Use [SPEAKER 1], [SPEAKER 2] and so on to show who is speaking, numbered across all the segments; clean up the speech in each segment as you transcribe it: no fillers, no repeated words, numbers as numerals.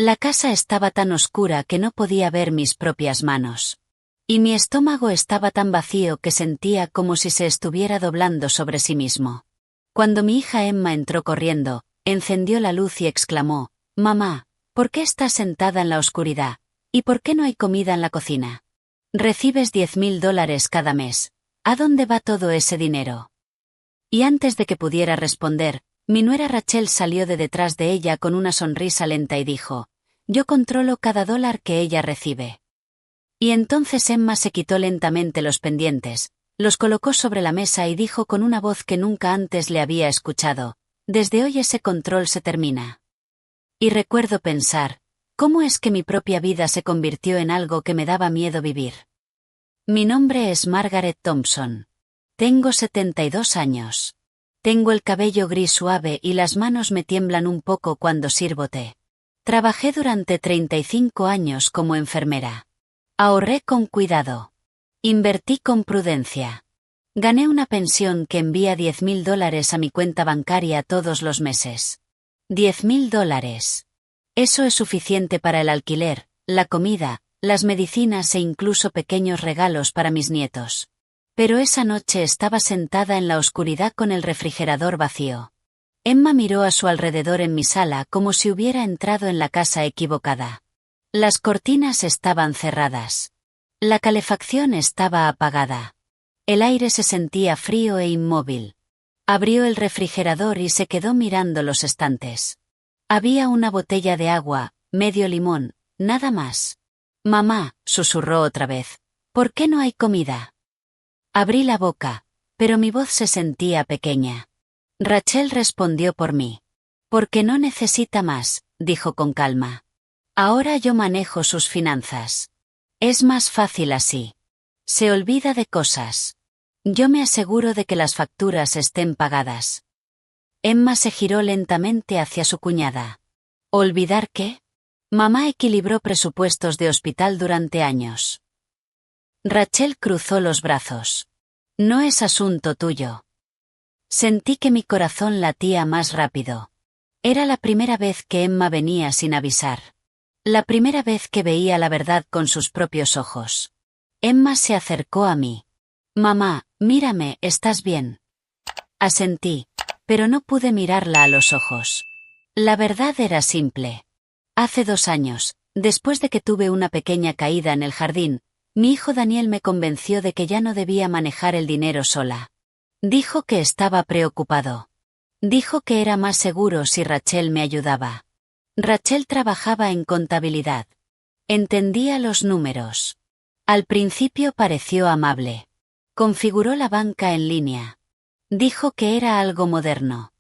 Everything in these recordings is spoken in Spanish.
[SPEAKER 1] La casa estaba tan oscura que no podía ver mis propias manos. Y mi estómago estaba tan vacío que sentía como si se estuviera doblando sobre sí mismo. Cuando mi hija Emma entró corriendo, encendió la luz y exclamó: «Mamá, ¿por qué estás sentada en la oscuridad? ¿Y por qué no hay comida en la cocina? Recibes $10.000 cada mes. ¿A dónde va todo ese dinero?». Y antes de que pudiera responder, mi nuera Rachel salió de detrás de ella con una sonrisa lenta y dijo: «Yo controlo cada dólar que ella recibe». Y entonces Emma se quitó lentamente los pendientes, los colocó sobre la mesa y dijo con una voz que nunca antes le había escuchado: «Desde hoy ese control se termina». Y recuerdo pensar: ¿cómo es que mi propia vida se convirtió en algo que me daba miedo vivir? Mi nombre es Margaret Thompson. Tengo 72 años. Tengo el cabello gris suave y las manos me tiemblan un poco cuando sirvo té. Trabajé durante 35 años como enfermera. Ahorré con cuidado. Invertí con prudencia. Gané una pensión que envía $10.000 a mi cuenta bancaria todos los meses. $10.000. Eso es suficiente para el alquiler, la comida, las medicinas e incluso pequeños regalos para mis nietos. Pero esa noche estaba sentada en la oscuridad con el refrigerador vacío. Emma miró a su alrededor en mi sala como si hubiera entrado en la casa equivocada. Las cortinas estaban cerradas. La calefacción estaba apagada. El aire se sentía frío e inmóvil. Abrió el refrigerador y se quedó mirando los estantes. Había una botella de agua, medio limón, nada más. «Mamá», susurró otra vez, «¿por qué no hay comida?». Abrí la boca, pero mi voz se sentía pequeña. Rachel respondió por mí. «Porque no necesita más», dijo con calma. «Ahora yo manejo sus finanzas. Es más fácil así. Se olvida de cosas. Yo me aseguro de que las facturas estén pagadas». Emma se giró lentamente hacia su cuñada. «¿Olvidar qué?». «Mamá equilibró presupuestos de hospital durante años». Rachel cruzó los brazos. «No es asunto tuyo». Sentí que mi corazón latía más rápido. Era la primera vez que Emma venía sin avisar. La primera vez que veía la verdad con sus propios ojos. Emma se acercó a mí. «Mamá, mírame, ¿estás bien?». Asentí, pero no pude mirarla a los ojos. La verdad era simple. Hace 2 años, después de que tuve una pequeña caída en el jardín, mi hijo Daniel me convenció de que ya no debía manejar el dinero sola. Dijo que estaba preocupado. Dijo que era más seguro si Rachel me ayudaba. Rachel trabajaba en contabilidad. Entendía los números. Al principio pareció amable. Configuró la banca en línea. Dijo que era algo moderno.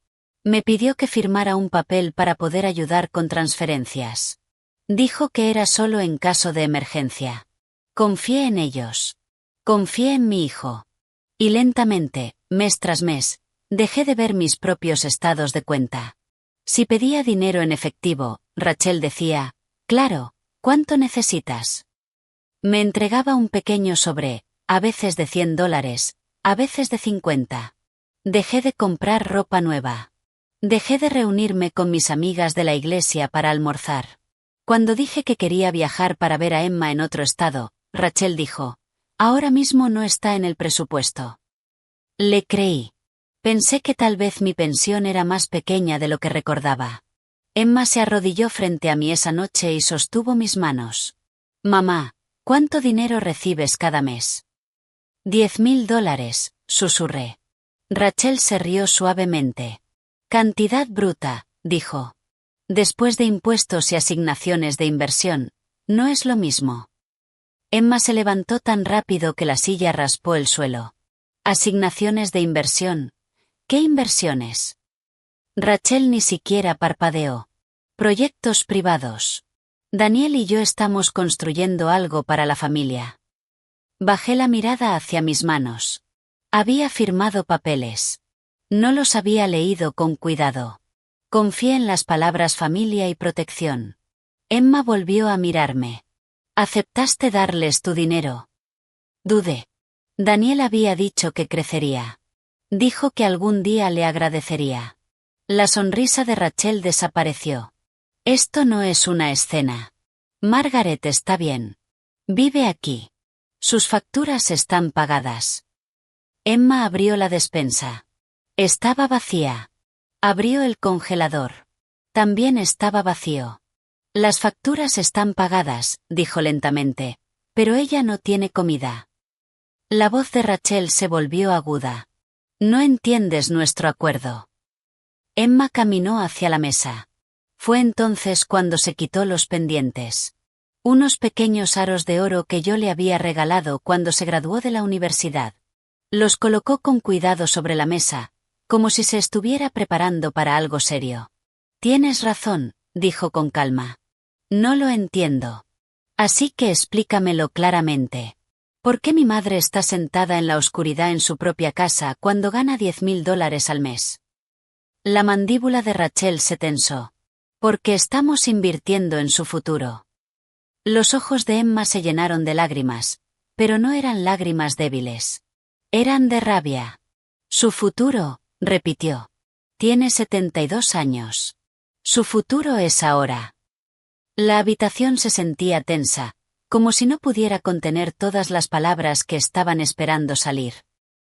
[SPEAKER 1] Me pidió que firmara un papel para poder ayudar con transferencias. Dijo que era solo en caso de emergencia. Confié en ellos. Confié en mi hijo. Y lentamente, mes tras mes, dejé de ver mis propios estados de cuenta. Si pedía dinero en efectivo, Rachel decía: «Claro, ¿cuánto necesitas?». Me entregaba un pequeño sobre, a veces de $100, a veces de 50. Dejé de comprar ropa nueva. Dejé de reunirme con mis amigas de la iglesia para almorzar. Cuando dije que quería viajar para ver a Emma en otro estado, Rachel dijo: «Ahora mismo no está en el presupuesto». Le creí. Pensé que tal vez mi pensión era más pequeña de lo que recordaba. Emma se arrodilló frente a mí esa noche y sostuvo mis manos. «Mamá, ¿cuánto dinero recibes cada mes?». $10.000, susurré. Rachel se rió suavemente. «Cantidad bruta», dijo. «Después de impuestos y asignaciones de inversión, no es lo mismo». Emma se levantó tan rápido que la silla raspó el suelo. «Asignaciones de inversión. ¿Qué inversiones?». Rachel ni siquiera parpadeó. «Proyectos privados. Daniel y yo estamos construyendo algo para la familia». Bajé la mirada hacia mis manos. Había firmado papeles. No los había leído con cuidado. Confié en las palabras familia y protección. Emma volvió a mirarme. «¿Aceptaste darles tu dinero?». Dudé. Daniel había dicho que crecería. Dijo que algún día le agradecería. La sonrisa de Rachel desapareció. Esto no es una escena. Margaret está bien. Vive aquí. Sus facturas están pagadas. Emma abrió la despensa. Estaba vacía. Abrió el congelador. También estaba vacío. Las facturas están pagadas, dijo lentamente, pero ella no tiene comida. La voz de Rachel se volvió aguda. No entiendes nuestro acuerdo. Emma caminó hacia la mesa. Fue entonces cuando se quitó los pendientes. Unos pequeños aros de oro que yo le había regalado cuando se graduó de la universidad. Los colocó con cuidado sobre la mesa, como si se estuviera preparando para algo serio. Tienes razón, dijo con calma. No lo entiendo. Así que explícamelo claramente. ¿Por qué mi madre está sentada en la oscuridad en su propia casa cuando gana $10,000 al mes? La mandíbula de Rachel se tensó. Porque estamos invirtiendo en su futuro. Los ojos de Emma se llenaron de lágrimas, pero no eran lágrimas débiles. Eran de rabia. Su futuro, repitió. Tiene 72 años. Su futuro es ahora. La habitación se sentía tensa, como si no pudiera contener todas las palabras que estaban esperando salir.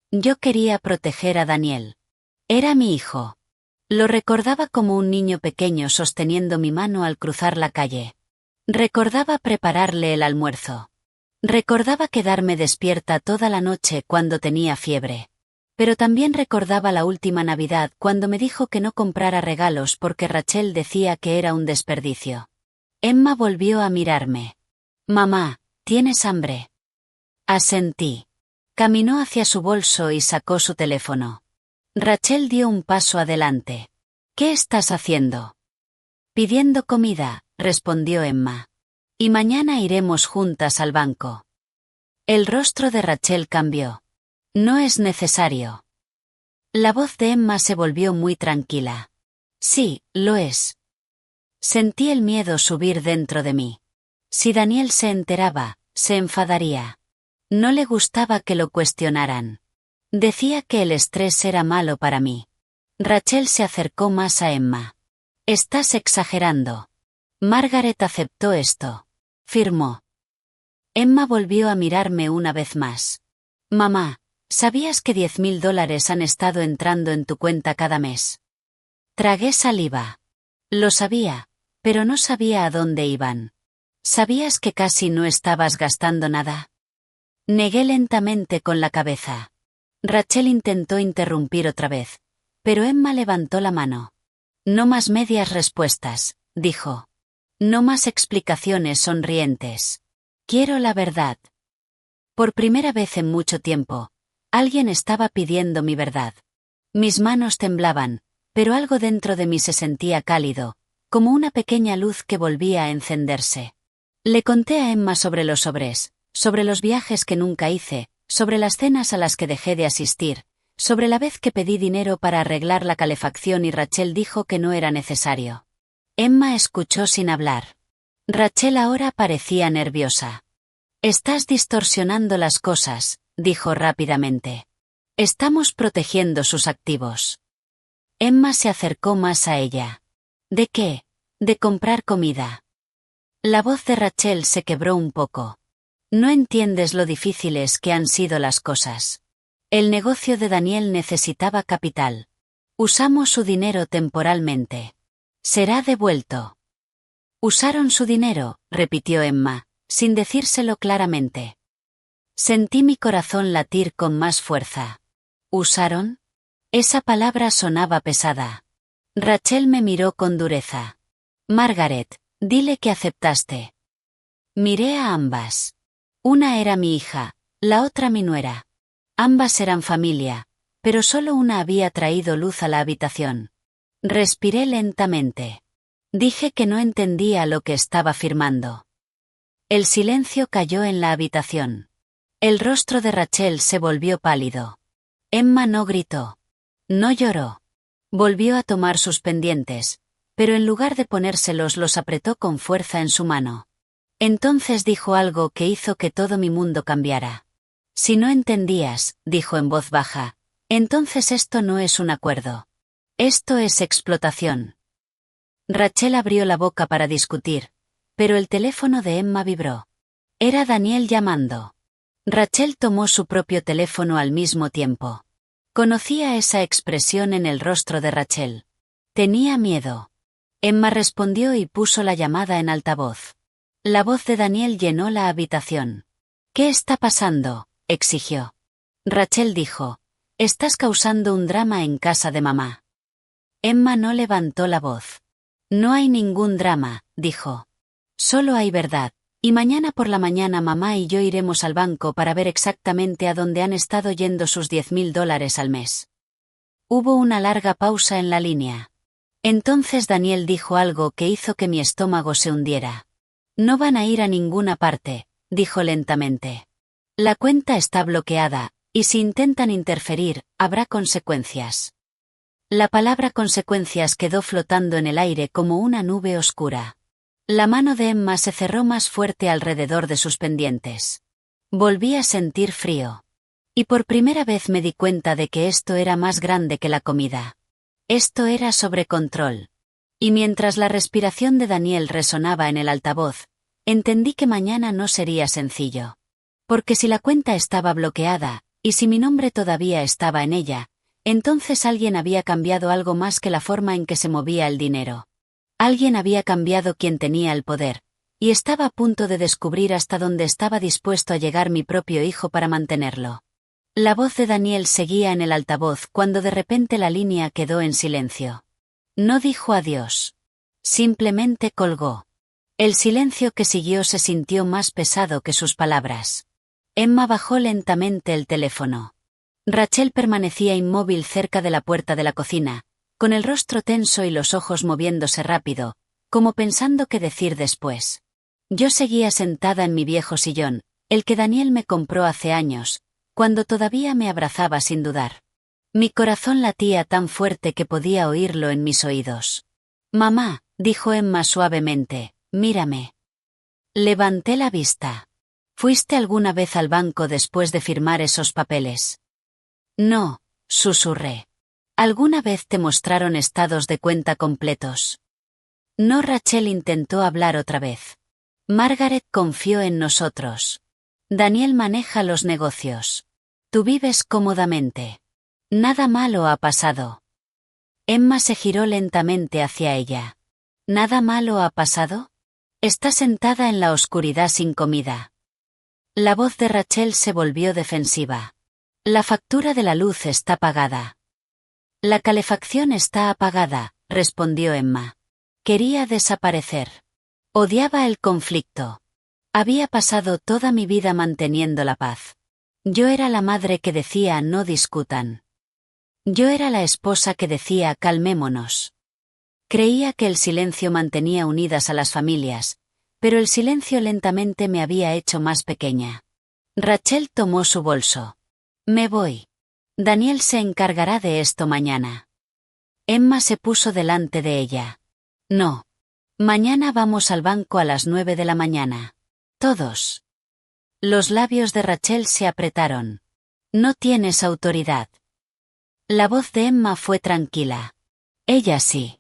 [SPEAKER 1] Yo quería proteger a Daniel. Era mi hijo. Lo recordaba como un niño pequeño sosteniendo mi mano al cruzar la calle. Recordaba prepararle el almuerzo. Recordaba quedarme despierta toda la noche cuando tenía fiebre. Pero también recordaba la última Navidad cuando me dijo que no comprara regalos porque Rachel decía que era un desperdicio. Emma volvió a mirarme. Mamá, ¿tienes hambre? Asentí. Caminó hacia su bolso y sacó su teléfono. Rachel dio un paso adelante. ¿Qué estás haciendo? Pidiendo comida, respondió Emma. Y mañana iremos juntas al banco. El rostro de Rachel cambió. No es necesario. La voz de Emma se volvió muy tranquila. Sí, lo es. Sentí el miedo subir dentro de mí. Si Daniel se enteraba, se enfadaría. No le gustaba que lo cuestionaran. Decía que el estrés era malo para mí. Rachel se acercó más a Emma. Estás exagerando. Margaret aceptó esto. Firmó. Emma volvió a mirarme una vez más. Mamá, ¿sabías que $10,000 han estado entrando en tu cuenta cada mes? Tragué saliva. Lo sabía, pero no sabía a dónde iban. ¿Sabías que casi no estabas gastando nada? Negué lentamente con la cabeza. Rachel intentó interrumpir otra vez, pero Emma levantó la mano. No más medias respuestas, dijo. No más explicaciones sonrientes. Quiero la verdad. Por primera vez en mucho tiempo, alguien estaba pidiendo mi verdad. Mis manos temblaban, pero algo dentro de mí se sentía cálido, como una pequeña luz que volvía a encenderse. Le conté a Emma sobre los sobres, sobre los viajes que nunca hice, sobre las cenas a las que dejé de asistir, sobre la vez que pedí dinero para arreglar la calefacción y Rachel dijo que no era necesario. Emma escuchó sin hablar. Rachel ahora parecía nerviosa. Estás distorsionando las cosas, dijo rápidamente. Estamos protegiendo sus activos. Emma se acercó más a ella. ¿De qué? De comprar comida. La voz de Rachel se quebró un poco. No entiendes lo difíciles que han sido las cosas. El negocio de Daniel necesitaba capital. Usamos su dinero temporalmente. Será devuelto. Usaron su dinero, repitió Emma, sin decírselo claramente. Sentí mi corazón latir con más fuerza. ¿Usaron? Esa palabra sonaba pesada. Rachel me miró con dureza. Margaret, dile que aceptaste. Miré a ambas. Una era mi hija, la otra mi nuera. Ambas eran familia, pero solo una había traído luz a la habitación. Respiré lentamente. Dije que no entendía lo que estaba firmando. El silencio cayó en la habitación. El rostro de Rachel se volvió pálido. Emma no gritó. No lloró. Volvió a tomar sus pendientes, pero en lugar de ponérselos los apretó con fuerza en su mano. Entonces dijo algo que hizo que todo mi mundo cambiara. Si no entendías, dijo en voz baja, entonces esto no es un acuerdo. Esto es explotación. Rachel abrió la boca para discutir, pero el teléfono de Emma vibró. Era Daniel llamando. Rachel tomó su propio teléfono al mismo tiempo. Conocía esa expresión en el rostro de Rachel. Tenía miedo. Emma respondió y puso la llamada en altavoz. La voz de Daniel llenó la habitación. «¿Qué está pasando?», exigió. Rachel dijo, «Estás causando un drama en casa de mamá». Emma no levantó la voz. «No hay ningún drama», dijo. «Solo hay verdad, y mañana por la mañana mamá y yo iremos al banco para ver exactamente a dónde han estado yendo sus $10,000 al mes». Hubo una larga pausa en la línea. Entonces Daniel dijo algo que hizo que mi estómago se hundiera. «No van a ir a ninguna parte», dijo lentamente. «La cuenta está bloqueada, y si intentan interferir, habrá consecuencias». La palabra consecuencias quedó flotando en el aire como una nube oscura. La mano de Emma se cerró más fuerte alrededor de sus pendientes. Volví a sentir frío. Y por primera vez me di cuenta de que esto era más grande que la comida. Esto era sobre control. Y mientras la respiración de Daniel resonaba en el altavoz, entendí que mañana no sería sencillo. Porque si la cuenta estaba bloqueada, y si mi nombre todavía estaba en ella, entonces alguien había cambiado algo más que la forma en que se movía el dinero. Alguien había cambiado quien tenía el poder, y estaba a punto de descubrir hasta dónde estaba dispuesto a llegar mi propio hijo para mantenerlo. La voz de Daniel seguía en el altavoz cuando de repente la línea quedó en silencio. No dijo adiós. Simplemente colgó. El silencio que siguió se sintió más pesado que sus palabras. Emma bajó lentamente el teléfono. Rachel permanecía inmóvil cerca de la puerta de la cocina, con el rostro tenso y los ojos moviéndose rápido, como pensando qué decir después. Yo seguía sentada en mi viejo sillón, el que Daniel me compró hace años, cuando todavía me abrazaba sin dudar. Mi corazón latía tan fuerte que podía oírlo en mis oídos. «Mamá», dijo Emma suavemente, «mírame». Levanté la vista. «¿Fuiste alguna vez al banco después de firmar esos papeles?» «No», susurré. «¿Alguna vez te mostraron estados de cuenta completos?» No. Rachel intentó hablar otra vez. «Margaret confió en nosotros. Daniel maneja los negocios. Tú vives cómodamente. Nada malo ha pasado». Emma se giró lentamente hacia ella. «¿Nada malo ha pasado?» Está sentada en la oscuridad sin comida. La voz de Rachel se volvió defensiva. «La factura de la luz está pagada». «La calefacción está apagada», respondió Emma. Quería desaparecer. Odiaba el conflicto. Había pasado toda mi vida manteniendo la paz. Yo era la madre que decía no discutan. Yo era la esposa que decía calmémonos. Creía que el silencio mantenía unidas a las familias, pero el silencio lentamente me había hecho más pequeña. Rachel tomó su bolso. «Me voy. Daniel se encargará de esto mañana». Emma se puso delante de ella. «No. Mañana vamos al banco a las 9 de la mañana. Todos». Los labios de Rachel se apretaron. «No tienes autoridad». La voz de Emma fue tranquila. «Ella sí».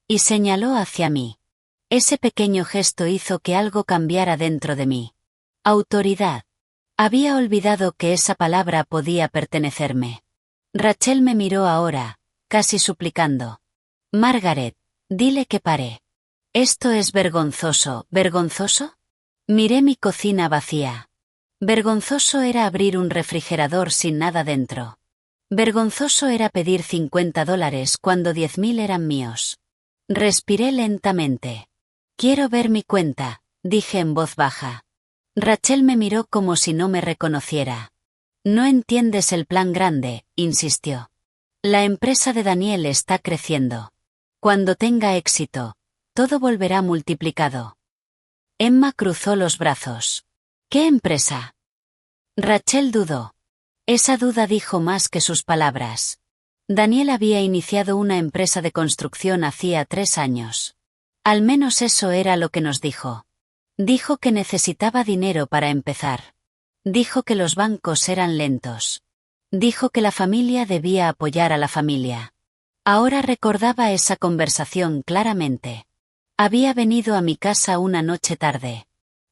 [SPEAKER 1] Y señaló hacia mí. Ese pequeño gesto hizo que algo cambiara dentro de mí. Autoridad. Había olvidado que esa palabra podía pertenecerme. Rachel me miró ahora, casi suplicando. «Margaret, dile que pare. Esto es vergonzoso». «¿Vergonzoso?» Miré mi cocina vacía. Vergonzoso era abrir un refrigerador sin nada dentro. Vergonzoso era pedir $50 cuando 10,000 eran míos. Respiré lentamente. «Quiero ver mi cuenta», dije en voz baja. Rachel me miró como si no me reconociera. «No entiendes el plan grande», insistió. «La empresa de Daniel está creciendo. Cuando tenga éxito, todo volverá multiplicado». Emma cruzó los brazos. «¿Qué empresa?» Rachel dudó. Esa duda dijo más que sus palabras. Daniel había iniciado una empresa de construcción hacía 3 años. Al menos eso era lo que nos dijo. Dijo que necesitaba dinero para empezar. Dijo que los bancos eran lentos. Dijo que la familia debía apoyar a la familia. Ahora recordaba esa conversación claramente. Había venido a mi casa una noche tarde.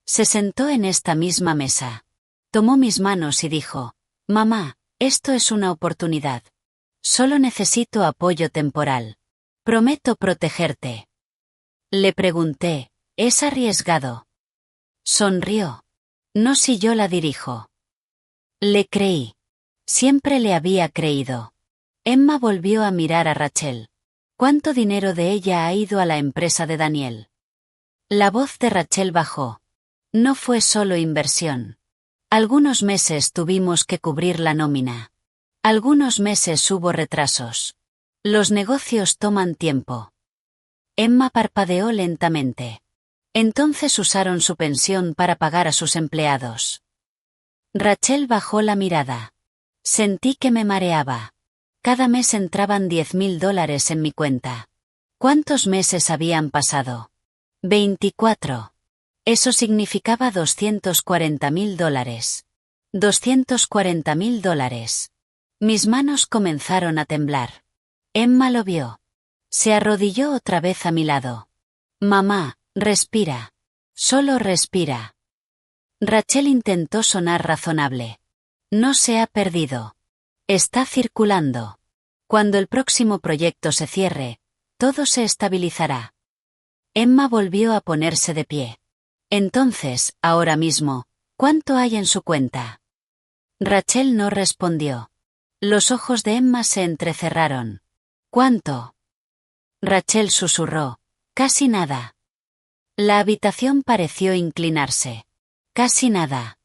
[SPEAKER 1] Se sentó en esta misma mesa. Tomó mis manos y dijo: «Mamá, esto es una oportunidad. Solo necesito apoyo temporal. Prometo protegerte». Le pregunté: «¿Es arriesgado?». Sonrió. «No si yo la dirijo». Le creí. Siempre le había creído. Emma volvió a mirar a Rachel. ¿Cuánto dinero de ella ha ido a la empresa de Daniel? La voz de Rachel bajó. No fue solo inversión. Algunos meses tuvimos que cubrir la nómina. Algunos meses hubo retrasos. Los negocios toman tiempo. Emma parpadeó lentamente. Entonces usaron su pensión para pagar a sus empleados. Rachel bajó la mirada. Sentí que me mareaba. Cada mes entraban $10,000 en mi cuenta. ¿Cuántos meses habían pasado? 24. Eso significaba $240,000. $240,000. Mis manos comenzaron a temblar. Emma lo vio. Se arrodilló otra vez a mi lado. «Mamá, respira. Solo respira». Rachel intentó sonar razonable. «No se ha perdido. Está circulando. Cuando el próximo proyecto se cierre, todo se estabilizará». Emma volvió a ponerse de pie. «Entonces, ahora mismo, ¿cuánto hay en su cuenta?». Rachel no respondió. Los ojos de Emma se entrecerraron. «¿Cuánto?». Rachel susurró: «Casi nada». La habitación pareció inclinarse. «Casi nada».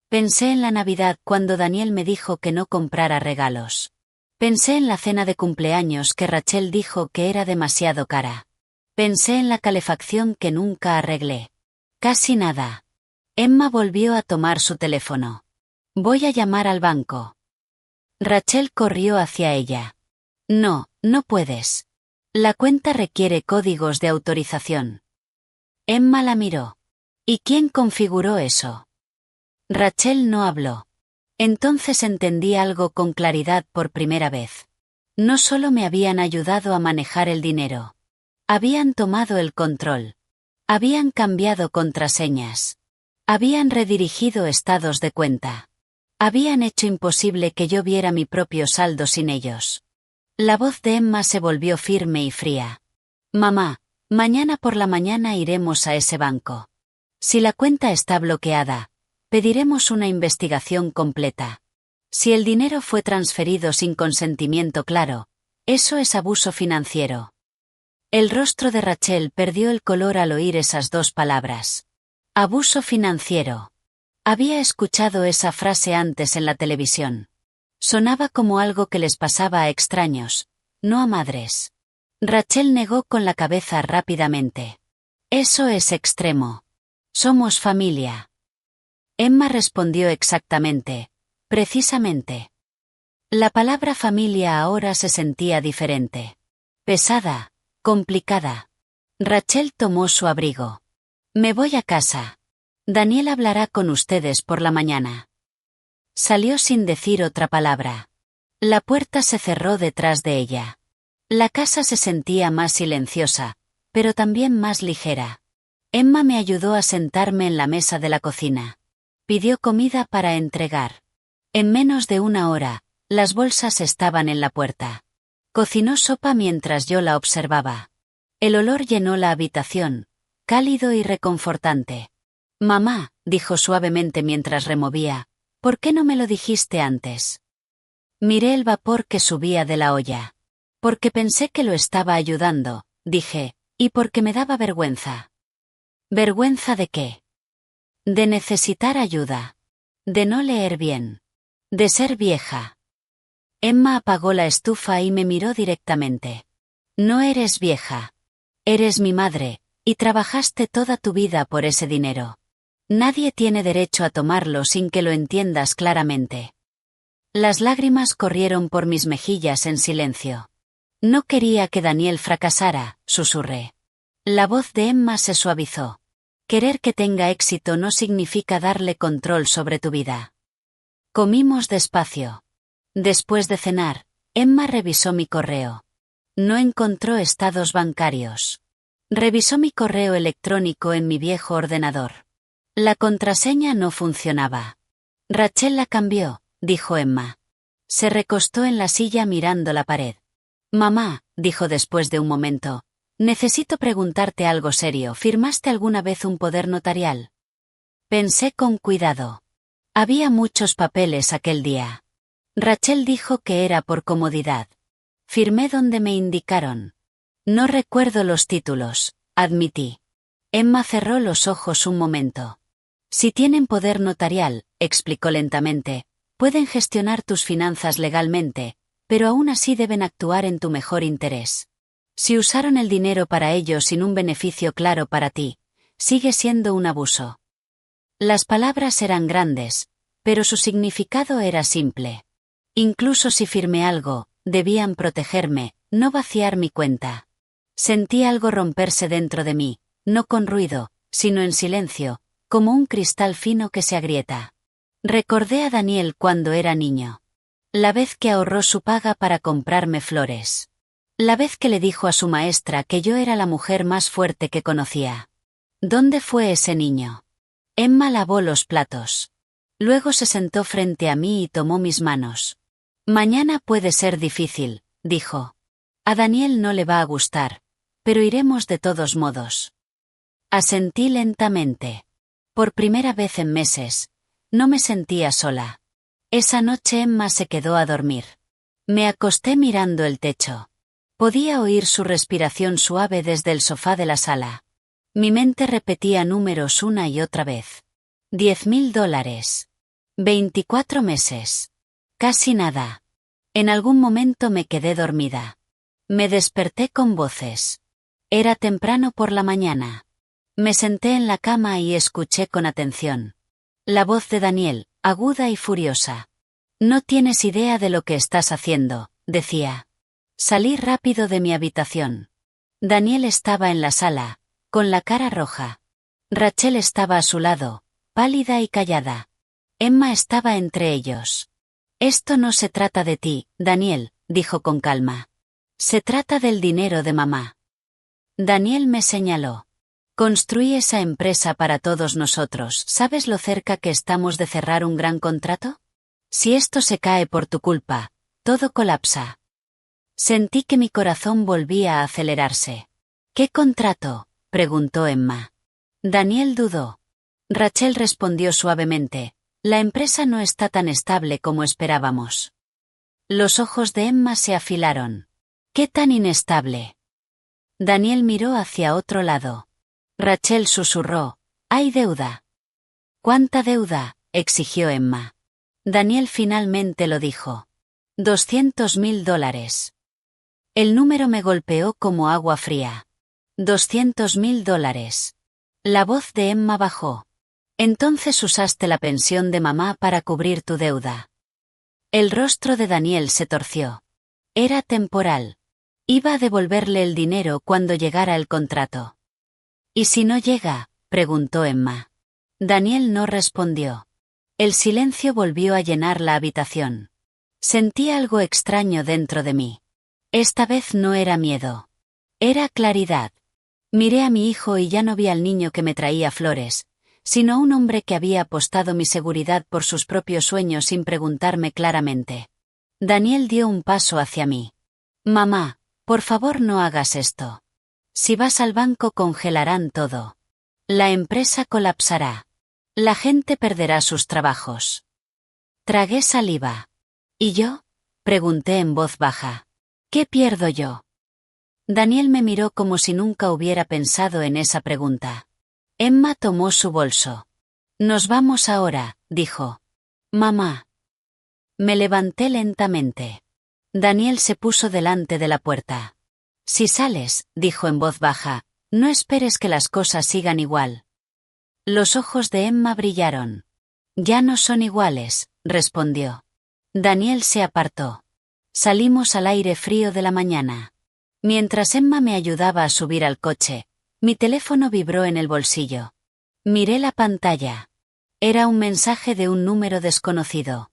[SPEAKER 1] Pensé en la Navidad cuando Daniel me dijo que no comprara regalos. Pensé en la cena de cumpleaños que Rachel dijo que era demasiado cara. Pensé en la calefacción que nunca arreglé. Casi nada. Emma volvió a tomar su teléfono. «Voy a llamar al banco». Rachel corrió hacia ella. «No, no puedes. La cuenta requiere códigos de autorización». Emma la miró. «¿Y quién configuró eso?». Rachel no habló. Entonces entendí algo con claridad por primera vez. No solo me habían ayudado a manejar el dinero. Habían tomado el control. Habían cambiado contraseñas. Habían redirigido estados de cuenta. Habían hecho imposible que yo viera mi propio saldo sin ellos. La voz de Emma se volvió firme y fría. «Mamá, mañana por la mañana iremos a ese banco. Si la cuenta está bloqueada, pediremos una investigación completa. Si el dinero fue transferido sin consentimiento claro, eso es abuso financiero». El rostro de Rachel perdió el color al oír esas dos palabras. Abuso financiero. Había escuchado esa frase antes en la televisión. Sonaba como algo que les pasaba a extraños, no a madres. Rachel negó con la cabeza rápidamente. «Eso es extremo. Somos familia». Emma respondió exactamente, precisamente. La palabra familia ahora se sentía diferente. Pesada, complicada. Rachel tomó su abrigo. «Me voy a casa. Daniel hablará con ustedes por la mañana». Salió sin decir otra palabra. La puerta se cerró detrás de ella. La casa se sentía más silenciosa, pero también más ligera. Emma me ayudó a sentarme en la mesa de la cocina. Pidió comida para entregar. En menos de una hora, las bolsas estaban en la puerta. Cocinó sopa mientras yo la observaba. El olor llenó la habitación, cálido y reconfortante. «Mamá», dijo suavemente mientras removía, «¿por qué no me lo dijiste antes?». Miré el vapor que subía de la olla. «Porque pensé que lo estaba ayudando», dije, «y porque me daba vergüenza». ¿Vergüenza de qué? De necesitar ayuda. De no leer bien. De ser vieja. Emma apagó la estufa y me miró directamente. «No eres vieja. Eres mi madre, y trabajaste toda tu vida por ese dinero. Nadie tiene derecho a tomarlo sin que lo entiendas claramente». Las lágrimas corrieron por mis mejillas en silencio. «No quería que Daniel fracasara», susurré. La voz de Emma se suavizó. «Querer que tenga éxito no significa darle control sobre tu vida». Comimos despacio. Después de cenar, Emma revisó mi correo. No encontró estados bancarios. Revisó mi correo electrónico en mi viejo ordenador. La contraseña no funcionaba. Rachel la cambió, dijo Emma. Se recostó en la silla mirando la pared. Mamá, dijo después de un momento, necesito preguntarte algo serio. ¿Firmaste alguna vez un poder notarial? Pensé con cuidado. Había muchos papeles aquel día. Rachel dijo que era por comodidad. Firmé donde me indicaron. No recuerdo los títulos, admití. Emma cerró los ojos un momento. Si tienen poder notarial, explicó lentamente, pueden gestionar tus finanzas legalmente, pero aún así deben actuar en tu mejor interés. Si usaron el dinero para ello sin un beneficio claro para ti, sigue siendo un abuso. Las palabras eran grandes, pero su significado era simple. Incluso si firmé algo, debían protegerme, no vaciar mi cuenta. Sentí algo romperse dentro de mí, no con ruido, sino en silencio, como un cristal fino que se agrieta. Recordé a Daniel cuando era niño. La vez que ahorró su paga para comprarme flores. La vez que le dijo a su maestra que yo era la mujer más fuerte que conocía. ¿Dónde fue ese niño? Emma lavó los platos. Luego se sentó frente a mí y tomó mis manos. Mañana puede ser difícil, dijo. A Daniel no le va a gustar, pero iremos de todos modos. Asentí lentamente. Por primera vez en meses, no me sentía sola. Esa noche Emma se quedó a dormir. Me acosté mirando el techo. Podía oír su respiración suave desde el sofá de la sala. Mi mente repetía números una y otra vez. $10.000. 24 meses. Casi nada. En algún momento me quedé dormida. Me desperté con voces. Era temprano por la mañana. Me senté en la cama y escuché con atención. La voz de Daniel, aguda y furiosa. No tienes idea de lo que estás haciendo, decía. Salí rápido de mi habitación. Daniel estaba en la sala, con la cara roja. Rachel estaba a su lado, pálida y callada. Emma estaba entre ellos. Esto no se trata de ti, Daniel, dijo con calma. Se trata del dinero de mamá. Daniel me señaló. Construí esa empresa para todos nosotros. ¿Sabes lo cerca que estamos de cerrar un gran contrato? Si esto se cae por tu culpa, todo colapsa. Sentí que mi corazón volvía a acelerarse. ¿Qué contrato?, preguntó Emma. Daniel dudó. Rachel respondió suavemente. La empresa no está tan estable como esperábamos. Los ojos de Emma se afilaron. ¿Qué tan inestable? Daniel miró hacia otro lado. Rachel susurró. Hay deuda. ¿Cuánta deuda?, exigió Emma. Daniel finalmente lo dijo. $200.000. El número me golpeó como agua fría. $200.000. La voz de Emma bajó. Entonces usaste la pensión de mamá para cubrir tu deuda. El rostro de Daniel se torció. Era temporal. Iba a devolverle el dinero cuando llegara el contrato. ¿Y si no llega?, preguntó Emma. Daniel no respondió. El silencio volvió a llenar la habitación. Sentí algo extraño dentro de mí. Esta vez no era miedo. Era claridad. Miré a mi hijo y ya no vi al niño que me traía flores, sino un hombre que había apostado mi seguridad por sus propios sueños sin preguntarme claramente. Daniel dio un paso hacia mí. Mamá, por favor no hagas esto. Si vas al banco congelarán todo. La empresa colapsará. La gente perderá sus trabajos. Tragué saliva. ¿Y yo?, pregunté en voz baja. ¿Qué pierdo yo? Daniel me miró como si nunca hubiera pensado en esa pregunta. Emma tomó su bolso. Nos vamos ahora, dijo. Mamá. Me levanté lentamente. Daniel se puso delante de la puerta. Si sales, dijo en voz baja, no esperes que las cosas sigan igual. Los ojos de Emma brillaron. Ya no son iguales, respondió. Daniel se apartó. Salimos al aire frío de la mañana. Mientras Emma me ayudaba a subir al coche, mi teléfono vibró en el bolsillo. Miré la pantalla. Era un mensaje de un número desconocido.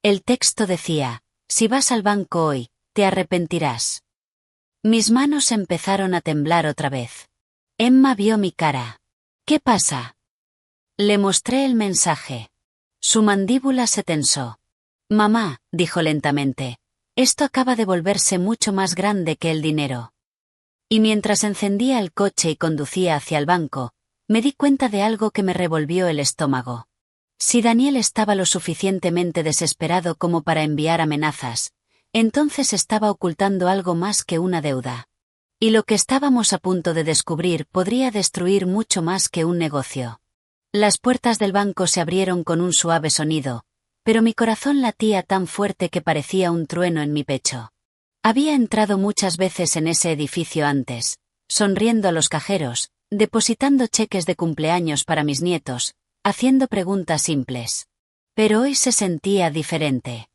[SPEAKER 1] El texto decía, si vas al banco hoy, te arrepentirás. Mis manos empezaron a temblar otra vez. Emma vio mi cara. ¿Qué pasa? Le mostré el mensaje. Su mandíbula se tensó. Mamá, dijo lentamente, esto acaba de volverse mucho más grande que el dinero. Y mientras encendía el coche y conducía hacia el banco, me di cuenta de algo que me revolvió el estómago. Si Daniel estaba lo suficientemente desesperado como para enviar amenazas, entonces estaba ocultando algo más que una deuda. Y lo que estábamos a punto de descubrir podría destruir mucho más que un negocio. Las puertas del banco se abrieron con un suave sonido, pero mi corazón latía tan fuerte que parecía un trueno en mi pecho. Había entrado muchas veces en ese edificio antes, sonriendo a los cajeros, depositando cheques de cumpleaños para mis nietos, haciendo preguntas simples. Pero hoy se sentía diferente.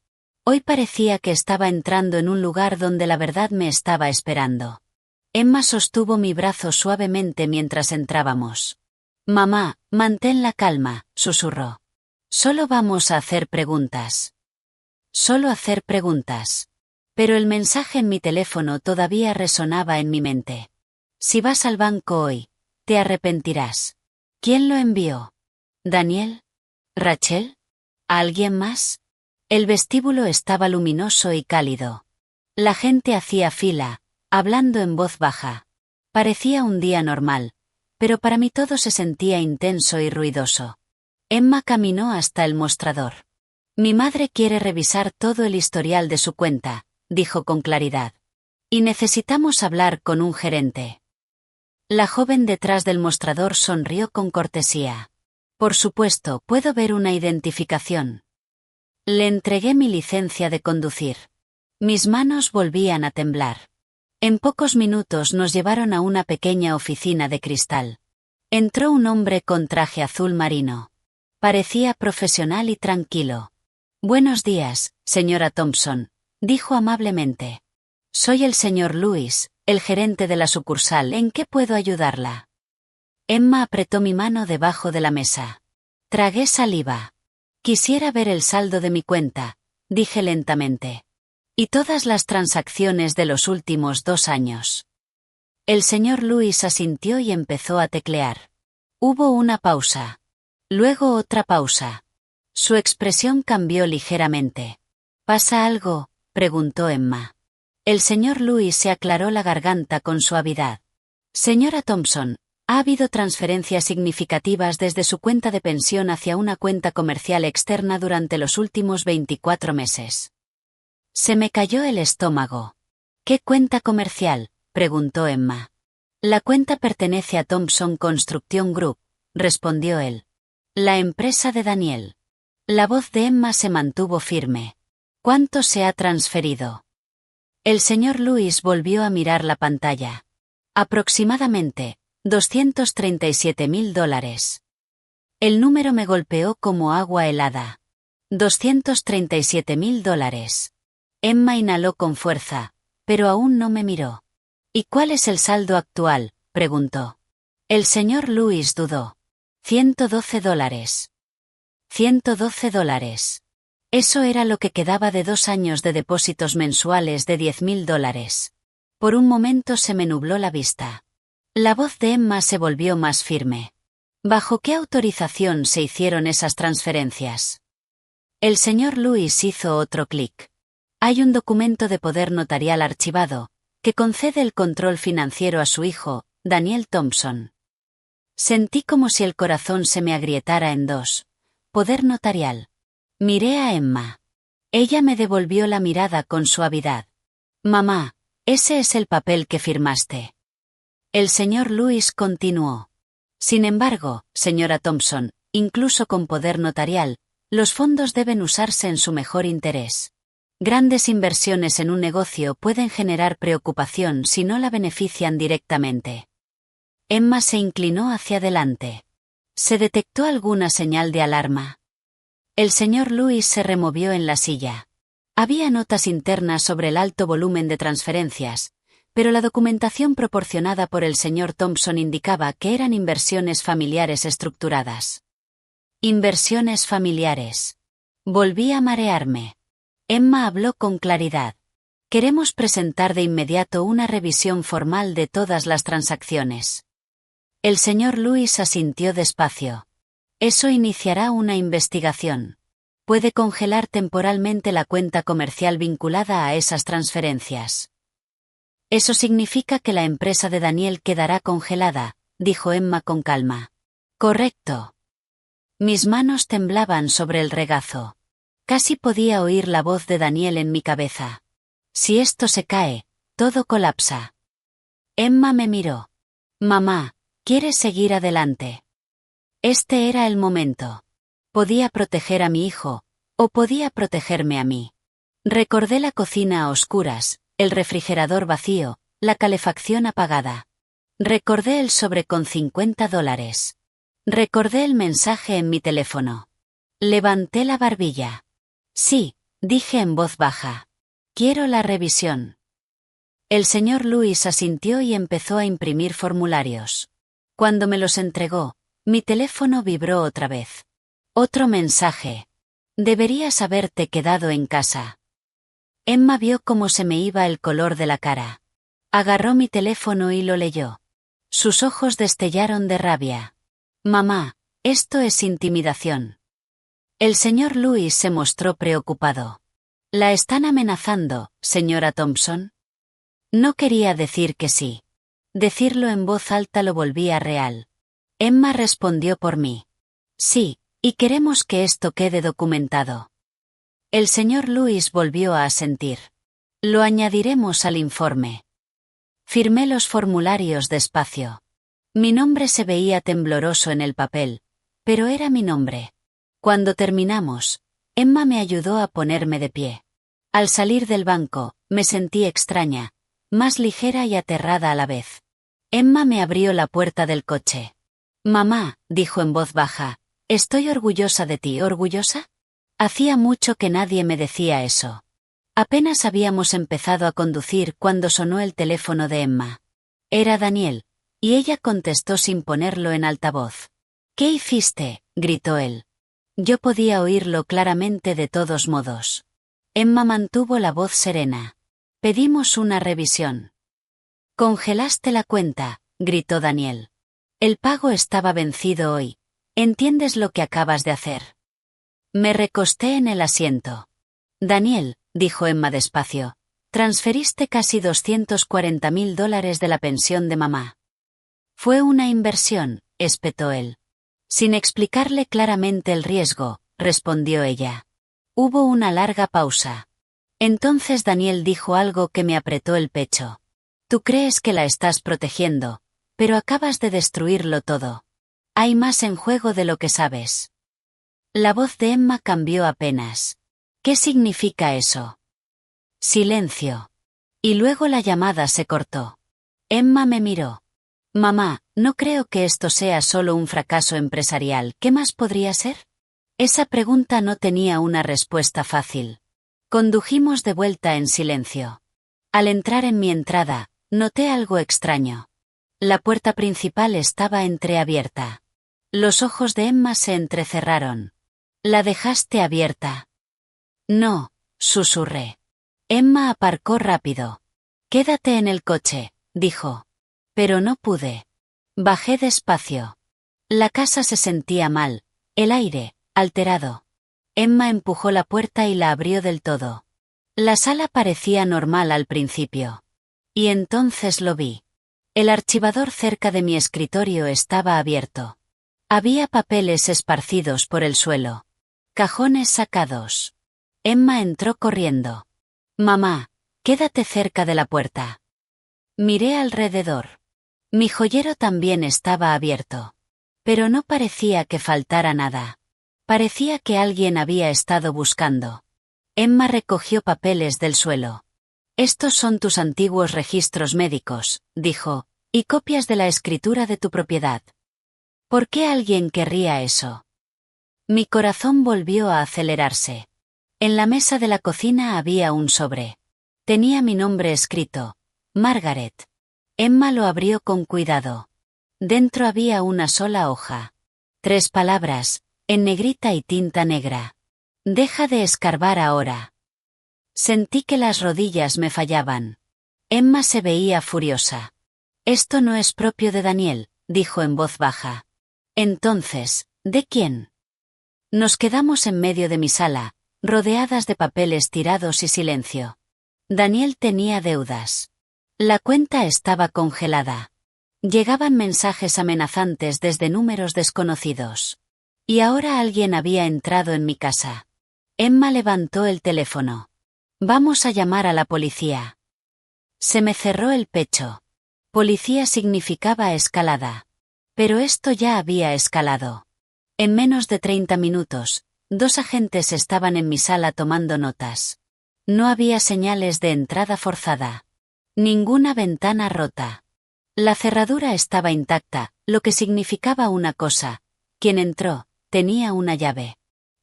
[SPEAKER 1] Hoy parecía que estaba entrando en un lugar donde la verdad me estaba esperando. Emma sostuvo mi brazo suavemente mientras entrábamos. Mamá, mantén la calma, susurró. Solo vamos a hacer preguntas. Solo hacer preguntas. Pero el mensaje en mi teléfono todavía resonaba en mi mente. Si vas al banco hoy, te arrepentirás. ¿Quién lo envió? ¿Daniel? ¿Rachel? ¿Alguien más? El vestíbulo estaba luminoso y cálido. La gente hacía fila, hablando en voz baja. Parecía un día normal, pero para mí todo se sentía intenso y ruidoso. Emma caminó hasta el mostrador. Mi madre quiere revisar todo el historial de su cuenta, dijo con claridad. Y necesitamos hablar con un gerente. La joven detrás del mostrador sonrió con cortesía. Por supuesto, puedo ver una identificación. Le entregué mi licencia de conducir. Mis manos volvían a temblar. En pocos minutos nos llevaron a una pequeña oficina de cristal. Entró un hombre con traje azul marino. Parecía profesional y tranquilo. Buenos días, señora Thompson, dijo amablemente. Soy el señor Lewis, el gerente de la sucursal. ¿En qué puedo ayudarla? Emma apretó mi mano debajo de la mesa. Tragué saliva. Quisiera ver el saldo de mi cuenta, dije lentamente. Y todas las transacciones de los últimos 2 años. El señor Lewis asintió y empezó a teclear. Hubo una pausa. Luego otra pausa. Su expresión cambió ligeramente. ¿Pasa algo?, preguntó Emma. El señor Lewis se aclaró la garganta con suavidad. Señora Thompson, ha habido transferencias significativas desde su cuenta de pensión hacia una cuenta comercial externa durante los últimos 24 meses. Se me cayó el estómago. ¿Qué cuenta comercial?, preguntó Emma. La cuenta pertenece a Thompson Construction Group, respondió él. La empresa de Daniel. La voz de Emma se mantuvo firme. ¿Cuánto se ha transferido? El señor Lewis volvió a mirar la pantalla. Aproximadamente $237.000. El número me golpeó como agua helada. $237.000. Emma inhaló con fuerza, pero aún no me miró. ¿Y cuál es el saldo actual?, preguntó. El señor Lewis dudó. $112. $112. Eso era lo que quedaba de 2 años de depósitos mensuales de $10.000. Por un momento se me nubló la vista. La voz de Emma se volvió más firme. ¿Bajo qué autorización se hicieron esas transferencias? El señor Lewis hizo otro clic. Hay un documento de poder notarial archivado, que concede el control financiero a su hijo, Daniel Thompson. Sentí como si el corazón se me agrietara en dos. Poder notarial. Miré a Emma. Ella me devolvió la mirada con suavidad. Mamá, ese es el papel que firmaste. El señor Lewis continuó. Sin embargo, señora Thompson, incluso con poder notarial, los fondos deben usarse en su mejor interés. Grandes inversiones en un negocio pueden generar preocupación si no la benefician directamente. Emma se inclinó hacia adelante. ¿Se detectó alguna señal de alarma? El señor Lewis se removió en la silla. Había notas internas sobre el alto volumen de transferencias, pero la documentación proporcionada por el señor Thompson indicaba que eran inversiones familiares estructuradas. Inversiones familiares. Volví a marearme. Emma habló con claridad. Queremos presentar de inmediato una revisión formal de todas las transacciones. El señor Lewis asintió despacio. Eso iniciará una investigación. Puede congelar temporalmente la cuenta comercial vinculada a esas transferencias. Eso significa que la empresa de Daniel quedará congelada, dijo Emma con calma. Correcto. Mis manos temblaban sobre el regazo. Casi podía oír la voz de Daniel en mi cabeza. Si esto se cae, todo colapsa. Emma me miró. Mamá, ¿quieres seguir adelante? Este era el momento. Podía proteger a mi hijo, o podía protegerme a mí. Recordé la cocina a oscuras, el refrigerador vacío, la calefacción apagada. Recordé el sobre con $50. Recordé el mensaje en mi teléfono. Levanté la barbilla. Sí, dije en voz baja. Quiero la revisión. El señor Lewis asintió y empezó a imprimir formularios. Cuando me los entregó, mi teléfono vibró otra vez. Otro mensaje. Deberías haberte quedado en casa. Emma vio cómo se me iba el color de la cara. Agarró mi teléfono y lo leyó. Sus ojos destellaron de rabia. Mamá, esto es intimidación. El señor Lewis se mostró preocupado. ¿La están amenazando, señora Thompson? No quería decir que sí. Decirlo en voz alta lo volvía real. Emma respondió por mí. Sí, y queremos que esto quede documentado. El señor Lewis volvió a asentir. Lo añadiremos al informe. Firmé los formularios despacio. Mi nombre se veía tembloroso en el papel, pero era mi nombre. Cuando terminamos, Emma me ayudó a ponerme de pie. Al salir del banco, me sentí extraña, más ligera y aterrada a la vez. Emma me abrió la puerta del coche. Mamá, dijo en voz baja, estoy orgullosa de ti. ¿Orgullosa? Hacía mucho que nadie me decía eso. Apenas habíamos empezado a conducir cuando sonó el teléfono de Emma. Era Daniel, y ella contestó sin ponerlo en altavoz. ¿Qué hiciste?, gritó él. Yo podía oírlo claramente de todos modos. Emma mantuvo la voz serena. Pedimos una revisión. Congelaste la cuenta, gritó Daniel. El pago estaba vencido hoy. ¿Entiendes lo que acabas de hacer? Me recosté en el asiento. Daniel, dijo Emma despacio, transferiste casi $240.000 de la pensión de mamá. Fue una inversión, espetó él. Sin explicarle claramente el riesgo, respondió ella. Hubo una larga pausa. Entonces Daniel dijo algo que me apretó el pecho. Tú crees que la estás protegiendo, pero acabas de destruirlo todo. Hay más en juego de lo que sabes. La voz de Emma cambió apenas. ¿Qué significa eso? Silencio. Y luego la llamada se cortó. Emma me miró. Mamá, no creo que esto sea solo un fracaso empresarial. ¿Qué más podría ser? Esa pregunta no tenía una respuesta fácil. Condujimos de vuelta en silencio. Al entrar en mi entrada, noté algo extraño. La puerta principal estaba entreabierta. Los ojos de Emma se entrecerraron. ¿La dejaste abierta? No, susurré. Emma aparcó rápido. Quédate en el coche, dijo. Pero no pude. Bajé despacio. La casa se sentía mal, el aire, alterado. Emma empujó la puerta y la abrió del todo. La sala parecía normal al principio. Y entonces lo vi. El archivador cerca de mi escritorio estaba abierto. Había papeles esparcidos por el suelo. Cajones sacados. Emma entró corriendo. Mamá, quédate cerca de la puerta. Miré alrededor. Mi joyero también estaba abierto. Pero no parecía que faltara nada. Parecía que alguien había estado buscando. Emma recogió papeles del suelo. Estos son tus antiguos registros médicos, dijo, y copias de la escritura de tu propiedad. ¿Por qué alguien querría eso? Mi corazón volvió a acelerarse. En la mesa de la cocina había un sobre. Tenía mi nombre escrito. Margaret. Emma lo abrió con cuidado. Dentro había una sola hoja. 3 palabras, en negrita y tinta negra. Deja de escarbar ahora. Sentí que las rodillas me fallaban. Emma se veía furiosa. Esto no es propio de Daniel, dijo en voz baja. Entonces, ¿de quién? Nos quedamos en medio de mi sala, rodeadas de papeles tirados y silencio. Daniel tenía deudas. La cuenta estaba congelada. Llegaban mensajes amenazantes desde números desconocidos. Y ahora alguien había entrado en mi casa. Emma levantó el teléfono. Vamos a llamar a la policía. Se me cerró el pecho. Policía significaba escalada. Pero esto ya había escalado. En menos de 30 minutos, 2 agentes estaban en mi sala tomando notas. No había señales de entrada forzada. Ninguna ventana rota. La cerradura estaba intacta, lo que significaba una cosa. Quien entró, tenía una llave.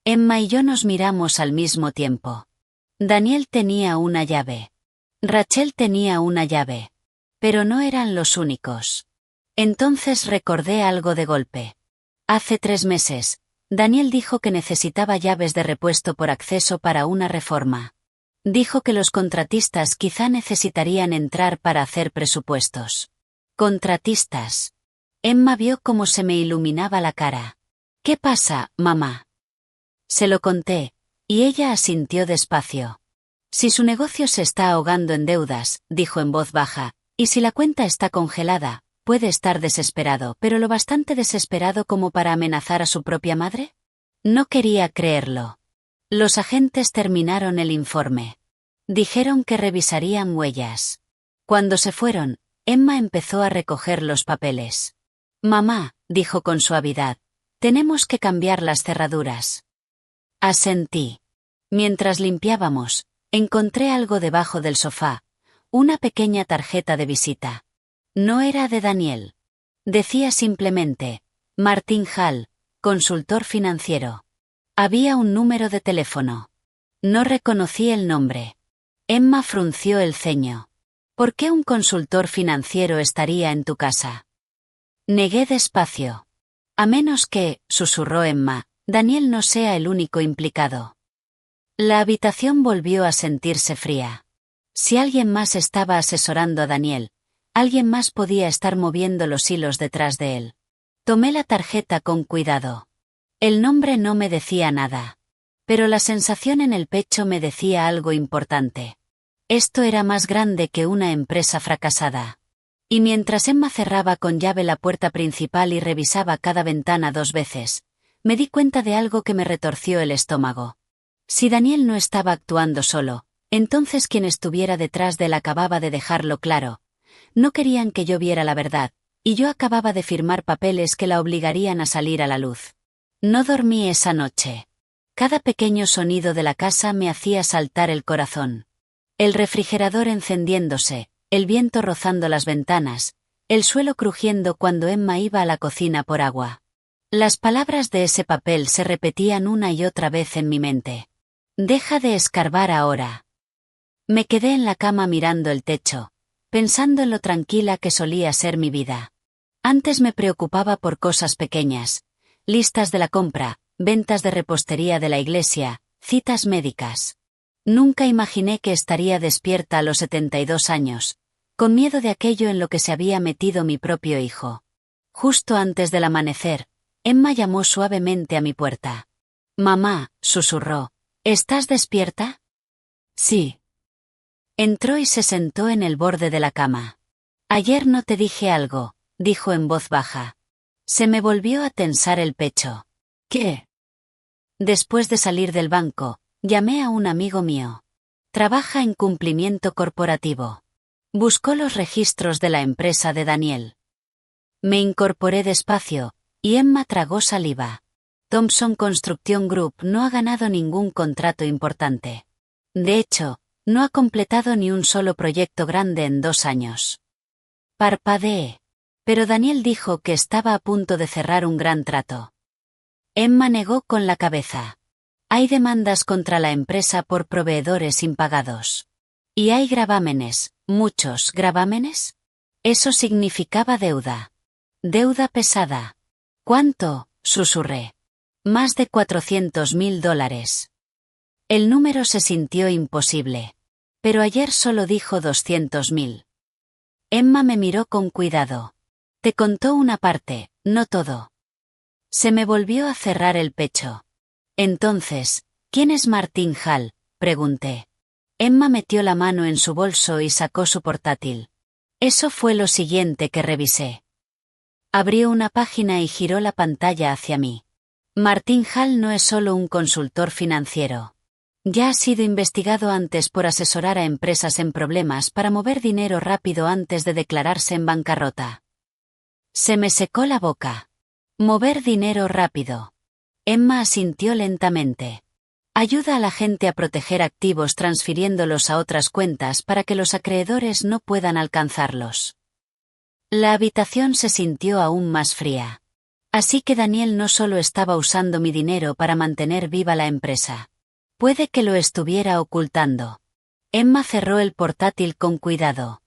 [SPEAKER 1] Emma y yo nos miramos al mismo tiempo. Daniel tenía una llave. Rachel tenía una llave. Pero no eran los únicos. Entonces recordé algo de golpe. Hace 3 meses, Daniel dijo que necesitaba llaves de repuesto por acceso para una reforma. Dijo que los contratistas quizá necesitarían entrar para hacer presupuestos. Contratistas. Emma vio cómo se me iluminaba la cara. ¿Qué pasa, mamá? Se lo conté, y ella asintió despacio. Si su negocio se está ahogando en deudas, dijo en voz baja, y si la cuenta está congelada, puede estar desesperado, pero lo bastante desesperado como para amenazar a su propia madre. No quería creerlo. Los agentes terminaron el informe. Dijeron que revisarían huellas. Cuando se fueron, Emma empezó a recoger los papeles. Mamá, dijo con suavidad, tenemos que cambiar las cerraduras. Asentí. Mientras limpiábamos, encontré algo debajo del sofá, una pequeña tarjeta de visita. No era de Daniel. Decía simplemente, Martin Hall, consultor financiero. Había un número de teléfono. No reconocí el nombre. Emma frunció el ceño. ¿Por qué un consultor financiero estaría en tu casa? Negué despacio. A menos que, susurró Emma, Daniel no sea el único implicado. La habitación volvió a sentirse fría. Si alguien más estaba asesorando a Daniel, alguien más podía estar moviendo los hilos detrás de él. Tomé la tarjeta con cuidado. El nombre no me decía nada. Pero la sensación en el pecho me decía algo importante. Esto era más grande que una empresa fracasada. Y mientras Emma cerraba con llave la puerta principal y revisaba cada ventana 2 veces, me di cuenta de algo que me retorció el estómago. Si Daniel no estaba actuando solo, entonces quien estuviera detrás de él acababa de dejarlo claro. No querían que yo viera la verdad, y yo acababa de firmar papeles que la obligarían a salir a la luz. No dormí esa noche. Cada pequeño sonido de la casa me hacía saltar el corazón. El refrigerador encendiéndose, el viento rozando las ventanas, el suelo crujiendo cuando Emma iba a la cocina por agua. Las palabras de ese papel se repetían una y otra vez en mi mente. Deja de escarbar ahora. Me quedé en la cama mirando el techo, pensando en lo tranquila que solía ser mi vida. Antes me preocupaba por cosas pequeñas, listas de la compra, ventas de repostería de la iglesia, citas médicas. Nunca imaginé que estaría despierta a los 72 años, con miedo de aquello en lo que se había metido mi propio hijo. Justo antes del amanecer, Emma llamó suavemente a mi puerta. Mamá, susurró, ¿estás despierta? Sí. Entró y se sentó en el borde de la cama. Ayer no te dije algo, dijo en voz baja. Se me volvió a tensar el pecho. ¿Qué? Después de salir del banco, llamé a un amigo mío. Trabaja en cumplimiento corporativo. Buscó los registros de la empresa de Daniel. Me incorporé despacio, y Emma tragó saliva. Thompson Construction Group no ha ganado ningún contrato importante. De hecho, no ha completado ni un solo proyecto grande en 2 años. Parpadeé. Pero Daniel dijo que estaba a punto de cerrar un gran trato. Emma negó con la cabeza. Hay demandas contra la empresa por proveedores impagados. Y hay gravámenes, muchos gravámenes. Eso significaba deuda. Deuda pesada. ¿Cuánto? Susurré. Más de $400.000. El número se sintió imposible. Pero ayer solo dijo 200.000. Emma me miró con cuidado. Te contó una parte, no todo. Se me volvió a cerrar el pecho. Entonces, ¿quién es Martin Hall?, pregunté. Emma metió la mano en su bolso y sacó su portátil. Eso fue lo siguiente que revisé. Abrió una página y giró la pantalla hacia mí. Martin Hall no es solo un consultor financiero. Ya ha sido investigado antes por asesorar a empresas en problemas para mover dinero rápido antes de declararse en bancarrota. Se me secó la boca. Mover dinero rápido. Emma asintió lentamente. Ayuda a la gente a proteger activos transfiriéndolos a otras cuentas para que los acreedores no puedan alcanzarlos. La habitación se sintió aún más fría. Así que Daniel no solo estaba usando mi dinero para mantener viva la empresa. Puede que lo estuviera ocultando. Emma cerró el portátil con cuidado.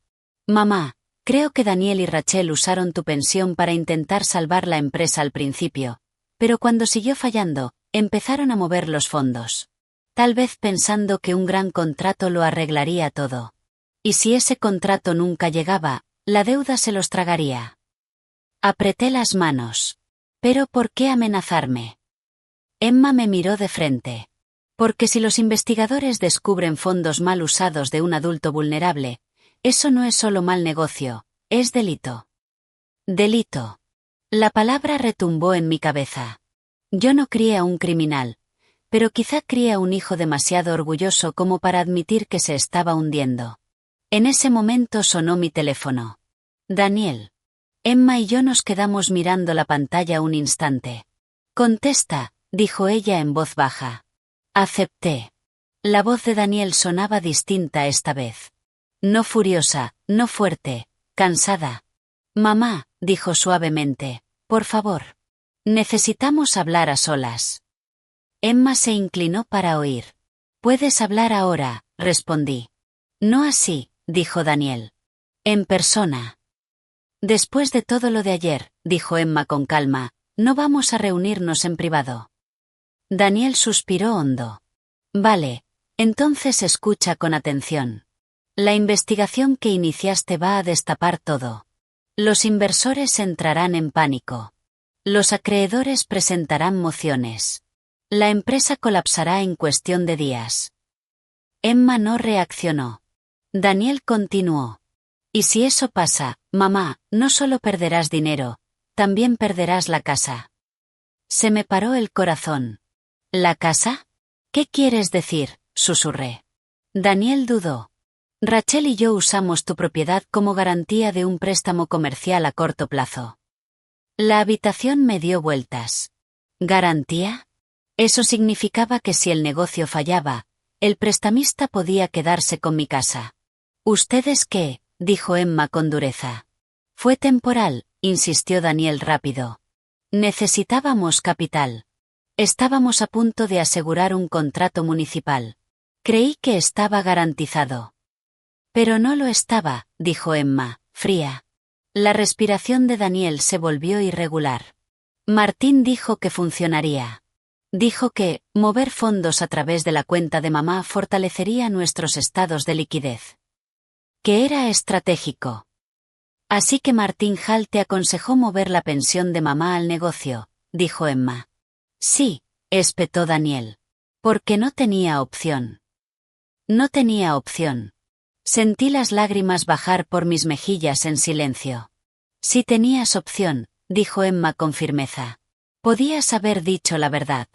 [SPEAKER 1] Mamá, creo que Daniel y Rachel usaron tu pensión para intentar salvar la empresa al principio, pero cuando siguió fallando, empezaron a mover los fondos. Tal vez pensando que un gran contrato lo arreglaría todo. Y si ese contrato nunca llegaba, la deuda se los tragaría. Apreté las manos. ¿Pero por qué amenazarme? Emma me miró de frente. Porque si los investigadores descubren fondos mal usados de un adulto vulnerable, eso no es solo mal negocio, es delito. Delito. La palabra retumbó en mi cabeza. Yo no crié a un criminal, pero quizá crié a un hijo demasiado orgulloso como para admitir que se estaba hundiendo. En ese momento sonó mi teléfono. Daniel. Emma y yo nos quedamos mirando la pantalla un instante. Contesta, dijo ella en voz baja. Acepté. La voz de Daniel sonaba distinta esta vez. No furiosa, no fuerte, cansada. Mamá, dijo suavemente, por favor. Necesitamos hablar a solas. Emma se inclinó para oír. Puedes hablar ahora, respondí. No así, dijo Daniel. En persona. Después de todo lo de ayer, dijo Emma con calma, no vamos a reunirnos en privado. Daniel suspiró hondo. Vale, entonces escucha con atención. La investigación que iniciaste va a destapar todo. Los inversores entrarán en pánico. Los acreedores presentarán mociones. La empresa colapsará en cuestión de días. Emma no reaccionó. Daniel continuó. Y si eso pasa, mamá, no solo perderás dinero, también perderás la casa. Se me paró el corazón. ¿La casa? ¿Qué quieres decir?, susurré. Daniel dudó. Rachel y yo usamos tu propiedad como garantía de un préstamo comercial a corto plazo. La habitación me dio vueltas. ¿Garantía? Eso significaba que si el negocio fallaba, el prestamista podía quedarse con mi casa. ¿Ustedes qué?, dijo Emma con dureza. Fue temporal, insistió Daniel rápido. Necesitábamos capital. Estábamos a punto de asegurar un contrato municipal. Creí que estaba garantizado. Pero no lo estaba, dijo Emma, fría. La respiración de Daniel se volvió irregular. Martín dijo que funcionaría. Dijo que mover fondos a través de la cuenta de mamá fortalecería nuestros estados de liquidez. Que era estratégico. Así que Martin Hall te aconsejó mover la pensión de mamá al negocio, dijo Emma. Sí, espetó Daniel. Porque no tenía opción. No tenía opción. Sentí las lágrimas bajar por mis mejillas en silencio. Si tenías opción, dijo Emma con firmeza. Podías haber dicho la verdad.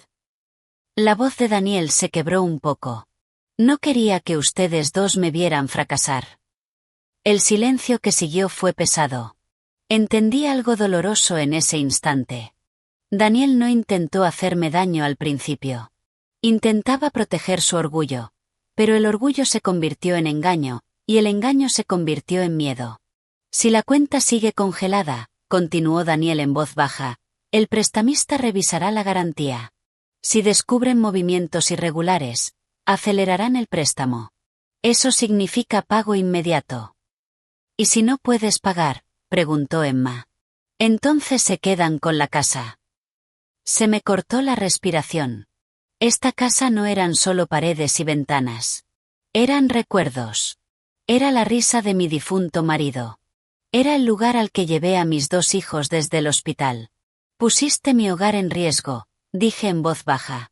[SPEAKER 1] La voz de Daniel se quebró un poco. No quería que ustedes dos me vieran fracasar. El silencio que siguió fue pesado. Entendí algo doloroso en ese instante. Daniel no intentó hacerme daño al principio. Intentaba proteger su orgullo, pero el orgullo se convirtió en engaño, y el engaño se convirtió en miedo. Si la cuenta sigue congelada, continuó Daniel en voz baja, el prestamista revisará la garantía. Si descubren movimientos irregulares, acelerarán el préstamo. Eso significa pago inmediato. ¿Y si no puedes pagar?, preguntó Emma. Entonces se quedan con la casa. Se me cortó la respiración. Esta casa no eran solo paredes y ventanas. Eran recuerdos. Era la risa de mi difunto marido. Era el lugar al que llevé a mis 2 hijos desde el hospital. Pusiste mi hogar en riesgo, dije en voz baja.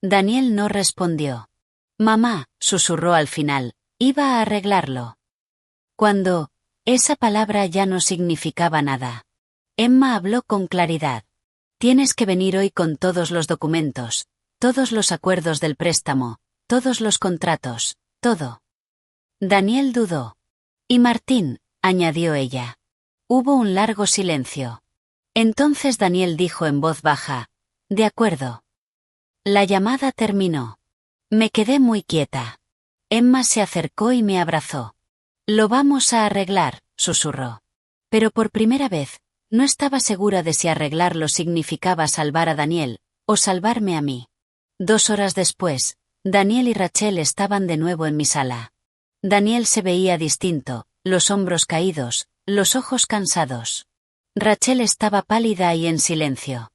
[SPEAKER 1] Daniel no respondió. Mamá, susurró al final, iba a arreglarlo. Cuando, esa palabra ya no significaba nada. Emma habló con claridad. Tienes que venir hoy con todos los documentos, todos los acuerdos del préstamo, todos los contratos, todo. Daniel dudó. Y Martín, añadió ella. Hubo un largo silencio. Entonces Daniel dijo en voz baja, de acuerdo. La llamada terminó. Me quedé muy quieta. Emma se acercó y me abrazó. Lo vamos a arreglar, susurró. Pero por primera vez, no estaba segura de si arreglarlo significaba salvar a Daniel, o salvarme a mí. 2 horas después, Daniel y Rachel estaban de nuevo en mi sala. Daniel se veía distinto, los hombros caídos, los ojos cansados. Rachel estaba pálida y en silencio.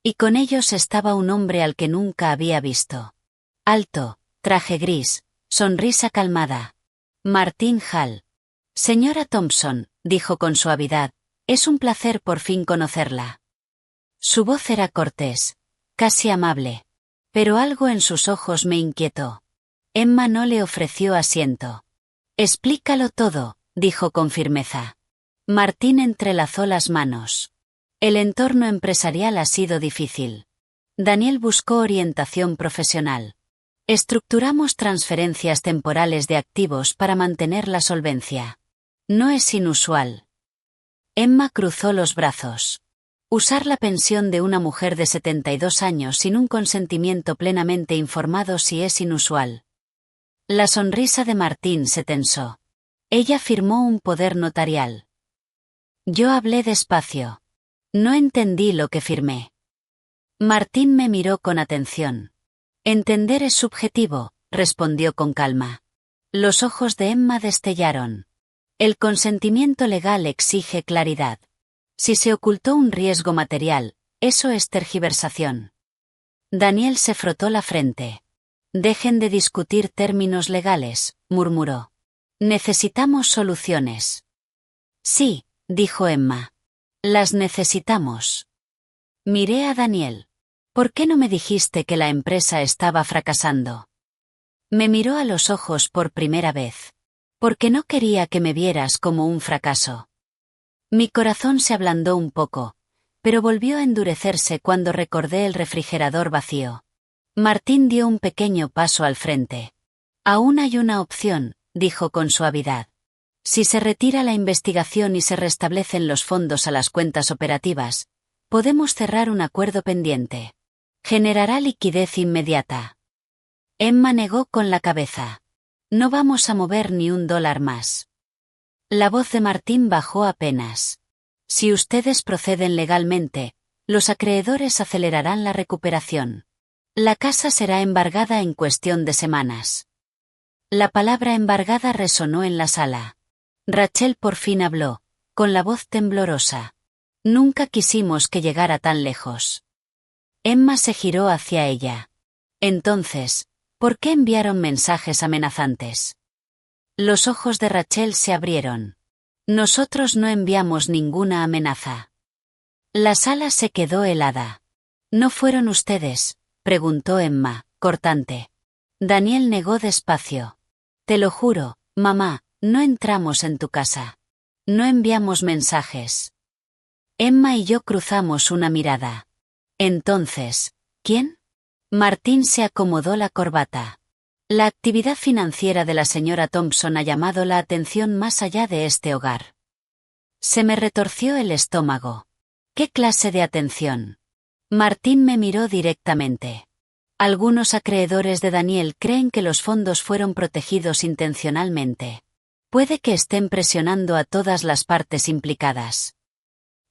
[SPEAKER 1] Y con ellos estaba un hombre al que nunca había visto. Alto, traje gris, sonrisa calmada. Martín Hall. Señora Thompson, dijo con suavidad, es un placer por fin conocerla. Su voz era cortés, casi amable. Pero algo en sus ojos me inquietó. Emma no le ofreció asiento. Explícalo todo, dijo con firmeza. Martín entrelazó las manos. El entorno empresarial ha sido difícil. Daniel buscó orientación profesional. Estructuramos transferencias temporales de activos para mantener la solvencia. No es inusual. Emma cruzó los brazos. Usar la pensión de una mujer de 72 años sin un consentimiento plenamente informado sí es inusual. La sonrisa de Martín se tensó. Ella firmó un poder notarial. Yo hablé despacio. No entendí lo que firmé. Martín me miró con atención. Entender es subjetivo, respondió con calma. Los ojos de Emma destellaron. El consentimiento legal exige claridad. Si se ocultó un riesgo material, eso es tergiversación. Daniel se frotó la frente. Dejen de discutir términos legales, murmuró. Necesitamos soluciones. Sí, dijo Emma. Las necesitamos. Miré a Daniel. ¿Por qué no me dijiste que la empresa estaba fracasando? Me miró a los ojos por primera vez. Porque no quería que me vieras como un fracaso. Mi corazón se ablandó un poco, pero volvió a endurecerse cuando recordé el refrigerador vacío. Martín dio un pequeño paso al frente. Aún hay una opción, dijo con suavidad. Si se retira la investigación y se restablecen los fondos a las cuentas operativas, podemos cerrar un acuerdo pendiente. Generará liquidez inmediata. Emma negó con la cabeza. No vamos a mover ni $1 más. La voz de Martín bajó apenas. Si ustedes proceden legalmente, los acreedores acelerarán la recuperación. La casa será embargada en cuestión de semanas. La palabra embargada resonó en la sala. Rachel por fin habló, con la voz temblorosa. Nunca quisimos que llegara tan lejos. Emma se giró hacia ella. Entonces, ¿por qué enviaron mensajes amenazantes? Los ojos de Rachel se abrieron. Nosotros no enviamos ninguna amenaza. La sala se quedó helada. ¿No fueron ustedes?, preguntó Emma, cortante. Daniel negó despacio. Te lo juro, mamá, no entramos en tu casa. No enviamos mensajes. Emma y yo cruzamos una mirada. Entonces, ¿quién? Martín se acomodó la corbata. La actividad financiera de la señora Thompson ha llamado la atención más allá de este hogar. Se me retorció el estómago. ¿Qué clase de atención? Martín me miró directamente. Algunos acreedores de Daniel creen que los fondos fueron protegidos intencionalmente. Puede que estén presionando a todas las partes implicadas.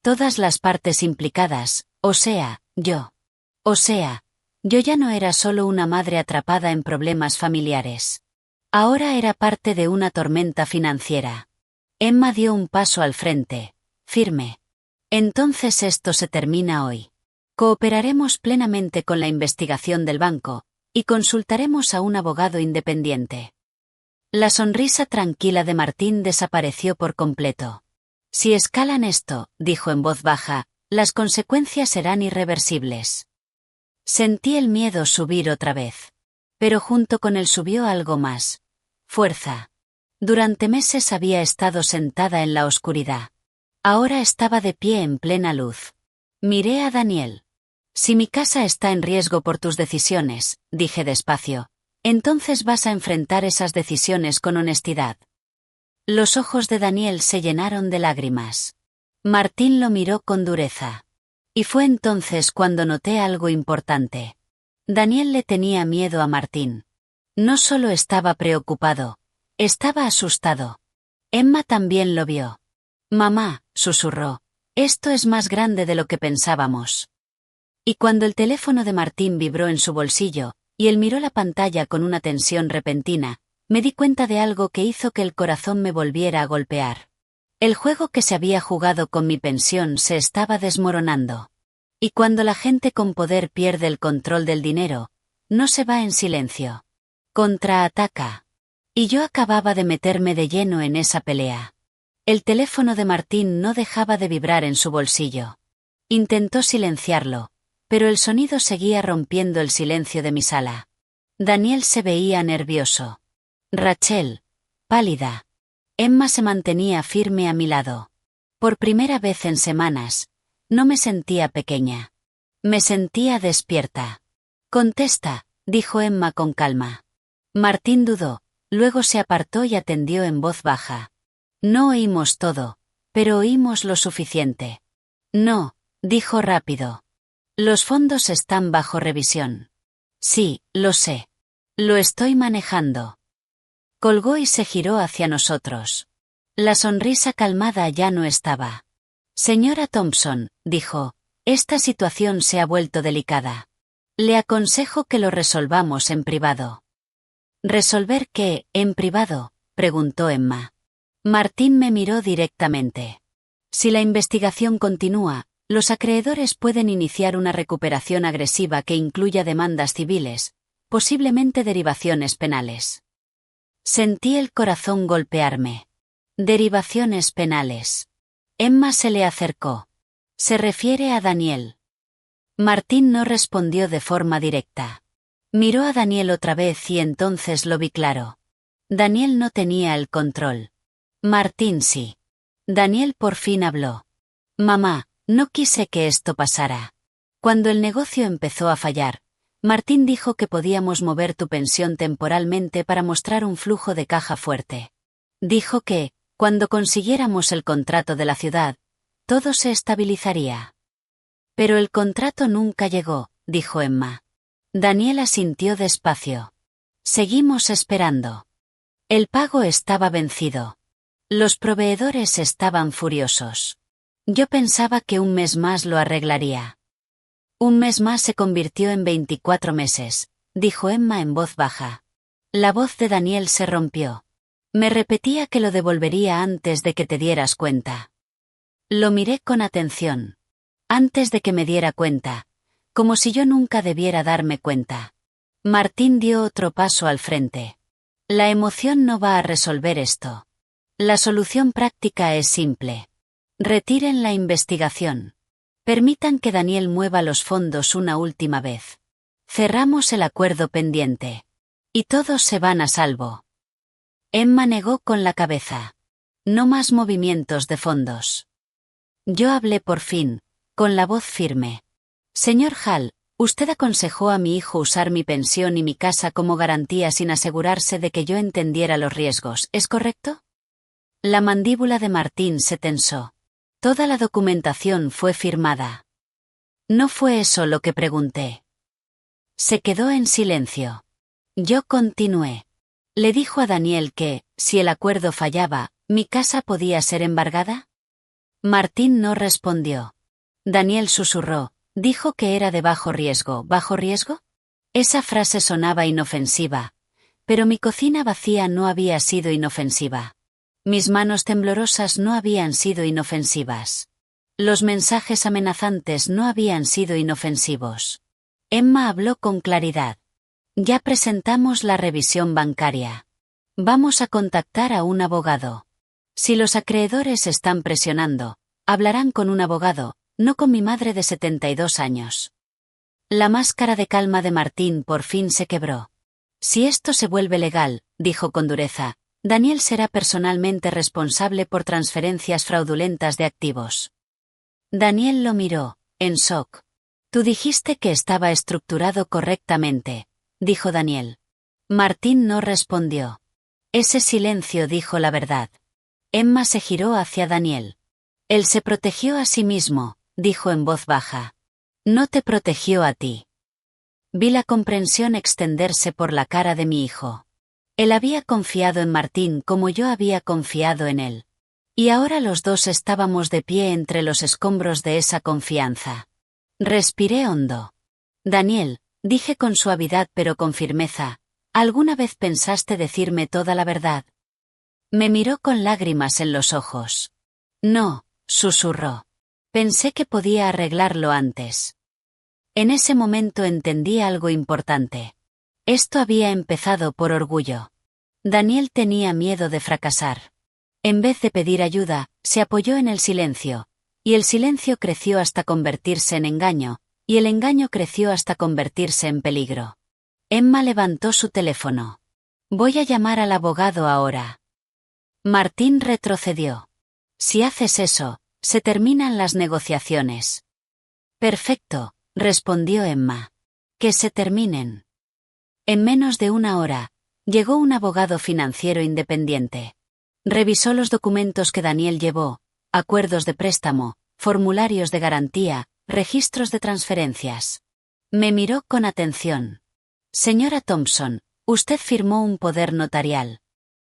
[SPEAKER 1] Todas las partes implicadas, o sea, yo. O sea, yo ya no era solo una madre atrapada en problemas familiares. Ahora era parte de una tormenta financiera. Emma dio un paso al frente, firme. Entonces esto se termina hoy. Cooperaremos plenamente con la investigación del banco, Y consultaremos a un abogado independiente. La sonrisa tranquila de Martín desapareció por completo. Si escalan esto, dijo en voz baja, las consecuencias serán irreversibles. Sentí el miedo subir otra vez. Pero junto con él subió algo más. Fuerza. Durante meses había estado sentada en la oscuridad. Ahora estaba de pie en plena luz. Miré a Daniel. Si mi casa está en riesgo por tus decisiones, dije despacio, entonces vas a enfrentar esas decisiones con honestidad. Los ojos de Daniel se llenaron de lágrimas. Martín lo miró con dureza. Y fue entonces cuando noté algo importante. Daniel le tenía miedo a Martín. No solo estaba preocupado, estaba asustado. Emma también lo vio. Mamá, susurró, esto es más grande de lo que pensábamos. Y cuando el teléfono de Martín vibró en su bolsillo, y él miró la pantalla con una tensión repentina, me di cuenta de algo que hizo que el corazón me volviera a golpear. El juego que se había jugado con mi pensión se estaba desmoronando. Y cuando la gente con poder pierde el control del dinero, no se va en silencio. Contraataca. Y yo acababa de meterme de lleno en esa pelea. El teléfono de Martín no dejaba de vibrar en su bolsillo. Intentó silenciarlo, pero el sonido seguía rompiendo el silencio de mi sala. Daniel se veía nervioso. Rachel, pálida. Emma se mantenía firme a mi lado. Por primera vez en semanas, no me sentía pequeña. Me sentía despierta. Contesta, dijo Emma con calma. Martín dudó, luego se apartó y atendió en voz baja. No oímos todo, pero oímos lo suficiente. No, dijo rápido. Los fondos están bajo revisión. Sí, lo sé. Lo estoy manejando. Colgó y se giró hacia nosotros. La sonrisa calmada ya no estaba. Señora Thompson, dijo, esta situación se ha vuelto delicada. Le aconsejo que lo resolvamos en privado. ¿Resolver qué, en privado?, preguntó Emma. Martín me miró directamente. Si la investigación continúa, los acreedores pueden iniciar una recuperación agresiva que incluya demandas civiles, posiblemente derivaciones penales. Sentí el corazón golpearme. Derivaciones penales. Emma se le acercó. Se refiere a Daniel. Martín no respondió de forma directa. Miró a Daniel otra vez y entonces lo vi claro. Daniel no tenía el control. Martín sí. Daniel por fin habló. Mamá, no quise que esto pasara. Cuando el negocio empezó a fallar, Martín dijo que podíamos mover tu pensión temporalmente para mostrar un flujo de caja fuerte. Dijo que, cuando consiguiéramos el contrato de la ciudad, todo se estabilizaría. Pero el contrato nunca llegó, dijo Emma. Daniel asintió despacio. Seguimos esperando. El pago estaba vencido. Los proveedores estaban furiosos. Yo pensaba que un mes más lo arreglaría. Un mes más se convirtió en 24 meses, dijo Emma en voz baja. La voz de Daniel se rompió. Me repetía que lo devolvería antes de que te dieras cuenta. Lo miré con atención. Antes de que me diera cuenta, como si yo nunca debiera darme cuenta. Martín dio otro paso al frente. La emoción no va a resolver esto. La solución práctica es simple. Retiren la investigación. Permitan que Daniel mueva los fondos una última vez. Cerramos el acuerdo pendiente. Y todos se van a salvo. Emma negó con la cabeza. No más movimientos de fondos. Yo hablé por fin, con la voz firme. Señor Hall, usted aconsejó a mi hijo usar mi pensión y mi casa como garantía sin asegurarse de que yo entendiera los riesgos, ¿es correcto? La mandíbula de Martín se tensó. Toda la documentación fue firmada. No fue eso lo que pregunté. Se quedó en silencio. Yo continué. ¿Le dijo a Daniel que, si el acuerdo fallaba, mi casa podía ser embargada? Martín no respondió. Daniel susurró, dijo que era de bajo riesgo. ¿Bajo riesgo? Esa frase sonaba inofensiva, pero mi cocina vacía no había sido inofensiva. Mis manos temblorosas no habían sido inofensivas. Los mensajes amenazantes no habían sido inofensivos. Emma habló con claridad. Ya presentamos la revisión bancaria. Vamos a contactar a un abogado. Si los acreedores están presionando, hablarán con un abogado, no con mi madre de 72 años. La máscara de calma de Martín por fin se quebró. Si esto se vuelve legal, dijo con dureza, Daniel será personalmente responsable por transferencias fraudulentas de activos. Daniel lo miró, en shock. Tú dijiste que estaba estructurado correctamente, dijo Daniel. Martín no respondió. Ese silencio dijo la verdad. Emma se giró hacia Daniel. Él se protegió a sí mismo, dijo en voz baja. No te protegió a ti. Vi la comprensión extenderse por la cara de mi hijo. Él había confiado en Martín como yo había confiado en él. Y ahora los dos estábamos de pie entre los escombros de esa confianza. Respiré hondo. Daniel, dije con suavidad pero con firmeza, ¿alguna vez pensaste decirme toda la verdad? Me miró con lágrimas en los ojos. No, susurró. Pensé que podía arreglarlo antes. En ese momento entendí algo importante. Esto había empezado por orgullo. Daniel tenía miedo de fracasar. En vez de pedir ayuda, se apoyó en el silencio, y el silencio creció hasta convertirse en engaño, y el engaño creció hasta convertirse en peligro. Emma levantó su teléfono. Voy a llamar al abogado ahora. Martín retrocedió. Si haces eso, se terminan las negociaciones. Perfecto, respondió Emma. Que se terminen. En menos de una hora, llegó un abogado financiero independiente. Revisó los documentos que Daniel llevó, acuerdos de préstamo, formularios de garantía, registros de transferencias. Me miró con atención. Señora Thompson, usted firmó un poder notarial.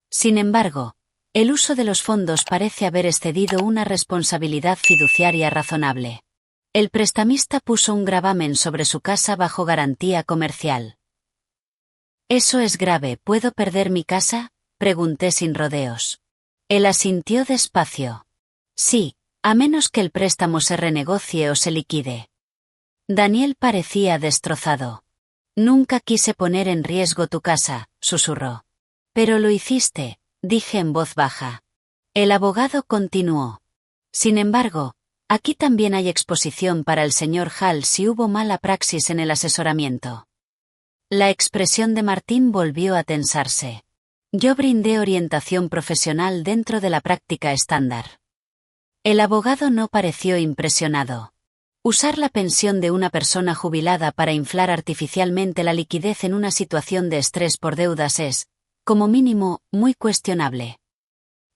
[SPEAKER 1] Sin embargo, el uso de los fondos parece haber excedido una responsabilidad fiduciaria razonable. El prestamista puso un gravamen sobre su casa bajo garantía comercial. ¿Eso es grave? ¿Puedo perder mi casa?, pregunté sin rodeos. Él asintió despacio. Sí, a menos que el préstamo se renegocie o se liquide. Daniel parecía destrozado. Nunca quise poner en riesgo tu casa, susurró. Pero lo hiciste, dije en voz baja. El abogado continuó. Sin embargo, aquí también hay exposición para el señor Hall si hubo mala praxis en el asesoramiento. La expresión de Martín volvió a tensarse. Yo brindé orientación profesional dentro de la práctica estándar. El abogado no pareció impresionado. Usar la pensión de una persona jubilada para inflar artificialmente la liquidez en una situación de estrés por deudas es, como mínimo, muy cuestionable.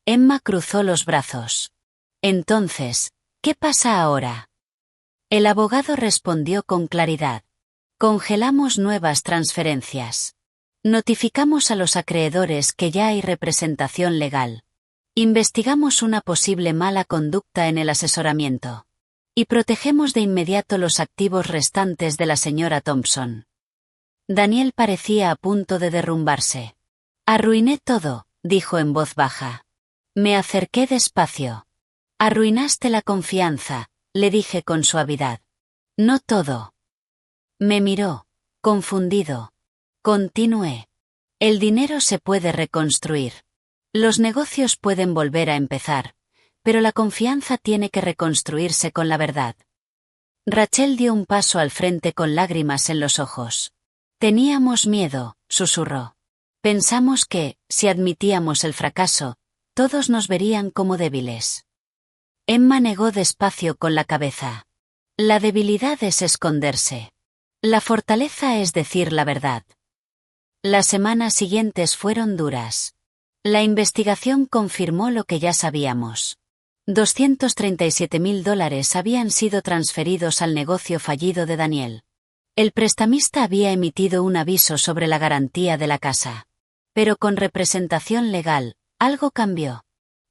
[SPEAKER 1] Emma cruzó los brazos. Entonces, ¿qué pasa ahora? El abogado respondió con claridad. Congelamos nuevas transferencias. Notificamos a los acreedores que ya hay representación legal. Investigamos una posible mala conducta en el asesoramiento. Y protegemos de inmediato los activos restantes de la señora Thompson. Daniel parecía a punto de derrumbarse. Arruiné todo, dijo en voz baja. Me acerqué despacio. Arruinaste la confianza, le dije con suavidad. No todo. Me miró, confundido. Continué. El dinero se puede reconstruir. Los negocios pueden volver a empezar, pero la confianza tiene que reconstruirse con la verdad. Rachel dio un paso al frente con lágrimas en los ojos. Teníamos miedo, susurró. Pensamos que, si admitíamos el fracaso, todos nos verían como débiles. Emma negó despacio con la cabeza. La debilidad es esconderse. La fortaleza es decir la verdad. Las semanas siguientes fueron duras. La investigación confirmó lo que ya sabíamos. $237.000 habían sido transferidos al negocio fallido de Daniel. El prestamista había emitido un aviso sobre la garantía de la casa. Pero con representación legal, algo cambió.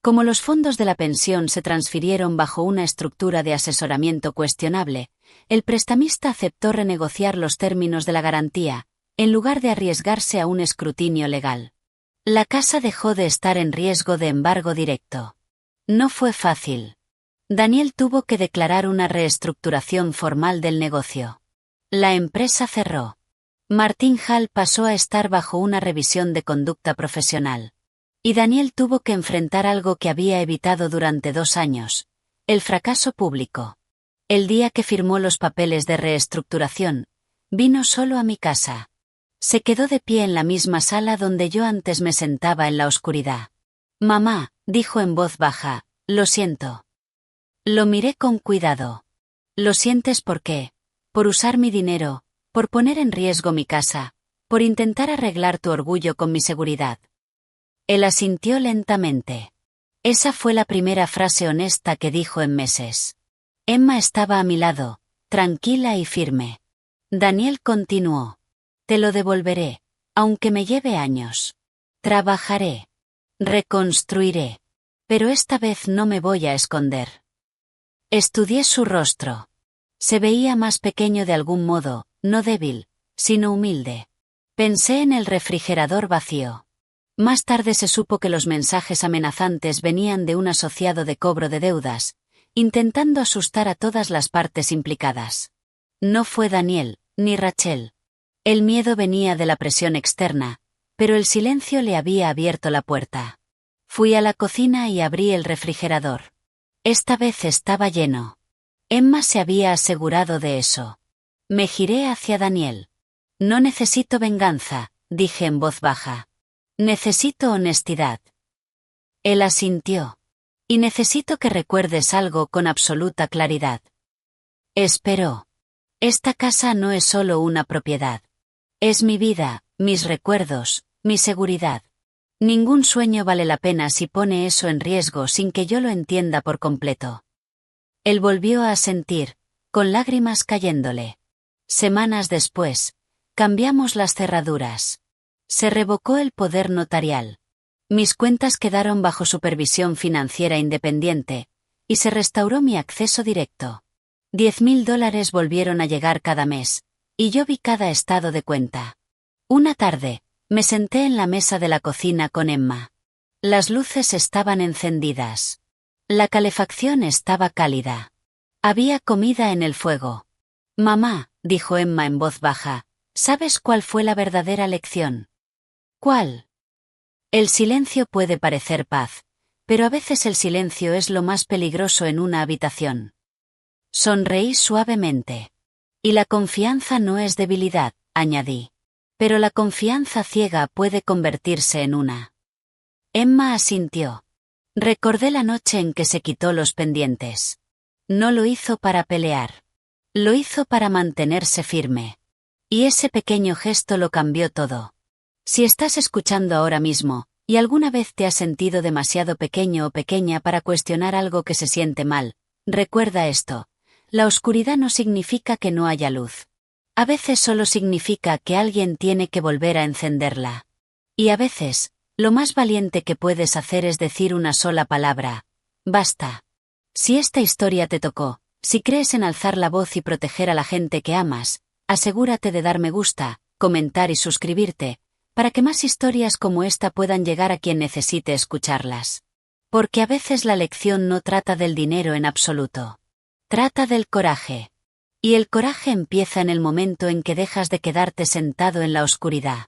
[SPEAKER 1] Como los fondos de la pensión se transfirieron bajo una estructura de asesoramiento cuestionable, el prestamista aceptó renegociar los términos de la garantía, en lugar de arriesgarse a un escrutinio legal. La casa dejó de estar en riesgo de embargo directo. No fue fácil. Daniel tuvo que declarar una reestructuración formal del negocio. La empresa cerró. Martin Hall pasó a estar bajo una revisión de conducta profesional. Y Daniel tuvo que enfrentar algo que había evitado durante 2 años: el fracaso público. El día que firmó los papeles de reestructuración, vino solo a mi casa. Se quedó de pie en la misma sala donde yo antes me sentaba en la oscuridad. «Mamá», dijo en voz baja, «lo siento». Lo miré con cuidado. «¿Lo sientes por qué? Por usar mi dinero, por poner en riesgo mi casa, por intentar arreglar tu orgullo con mi seguridad». Él asintió lentamente. Esa fue la primera frase honesta que dijo en meses. Emma estaba a mi lado, tranquila y firme. Daniel continuó. «Te lo devolveré, aunque me lleve años. Trabajaré. Reconstruiré. Pero esta vez no me voy a esconder». Estudié su rostro. Se veía más pequeño de algún modo, no débil, sino humilde. Pensé en el refrigerador vacío. Más tarde se supo que los mensajes amenazantes venían de un asociado de cobro de deudas, intentando asustar a todas las partes implicadas. No fue Daniel, ni Rachel. El miedo venía de la presión externa, pero el silencio le había abierto la puerta. Fui a la cocina y abrí el refrigerador. Esta vez estaba lleno. Emma se había asegurado de eso. Me giré hacia Daniel. «No necesito venganza», dije en voz baja. «Necesito honestidad». Él asintió. «Y necesito que recuerdes algo con absoluta claridad». Esperó. «Esta casa no es solo una propiedad. Es mi vida, mis recuerdos, mi seguridad. Ningún sueño vale la pena si pone eso en riesgo sin que yo lo entienda por completo». Él volvió a asentir, con lágrimas cayéndole. Semanas después, cambiamos las cerraduras. Se revocó el poder notarial. Mis cuentas quedaron bajo supervisión financiera independiente, y se restauró mi acceso directo. $10,000 volvieron a llegar cada mes, y yo vi cada estado de cuenta. Una tarde, me senté en la mesa de la cocina con Emma. Las luces estaban encendidas. La calefacción estaba cálida. Había comida en el fuego. «Mamá», dijo Emma en voz baja, «¿sabes cuál fue la verdadera lección?» «¿Cuál?» «El silencio puede parecer paz, pero a veces el silencio es lo más peligroso en una habitación». Sonreí suavemente. «Y la confianza no es debilidad», añadí. «Pero la confianza ciega puede convertirse en una». Emma asintió. Recordé la noche en que se quitó los pendientes. No lo hizo para pelear. Lo hizo para mantenerse firme. Y ese pequeño gesto lo cambió todo. Si estás escuchando ahora mismo, y alguna vez te has sentido demasiado pequeño o pequeña para cuestionar algo que se siente mal, recuerda esto: la oscuridad no significa que no haya luz. A veces solo significa que alguien tiene que volver a encenderla. Y a veces, lo más valiente que puedes hacer es decir una sola palabra: basta. Si esta historia te tocó, si crees en alzar la voz y proteger a la gente que amas, asegúrate de dar me gusta, comentar y suscribirte, para que más historias como esta puedan llegar a quien necesite escucharlas. Porque a veces la lección no trata del dinero en absoluto. Trata del coraje. Y el coraje empieza en el momento en que dejas de quedarte sentado en la oscuridad.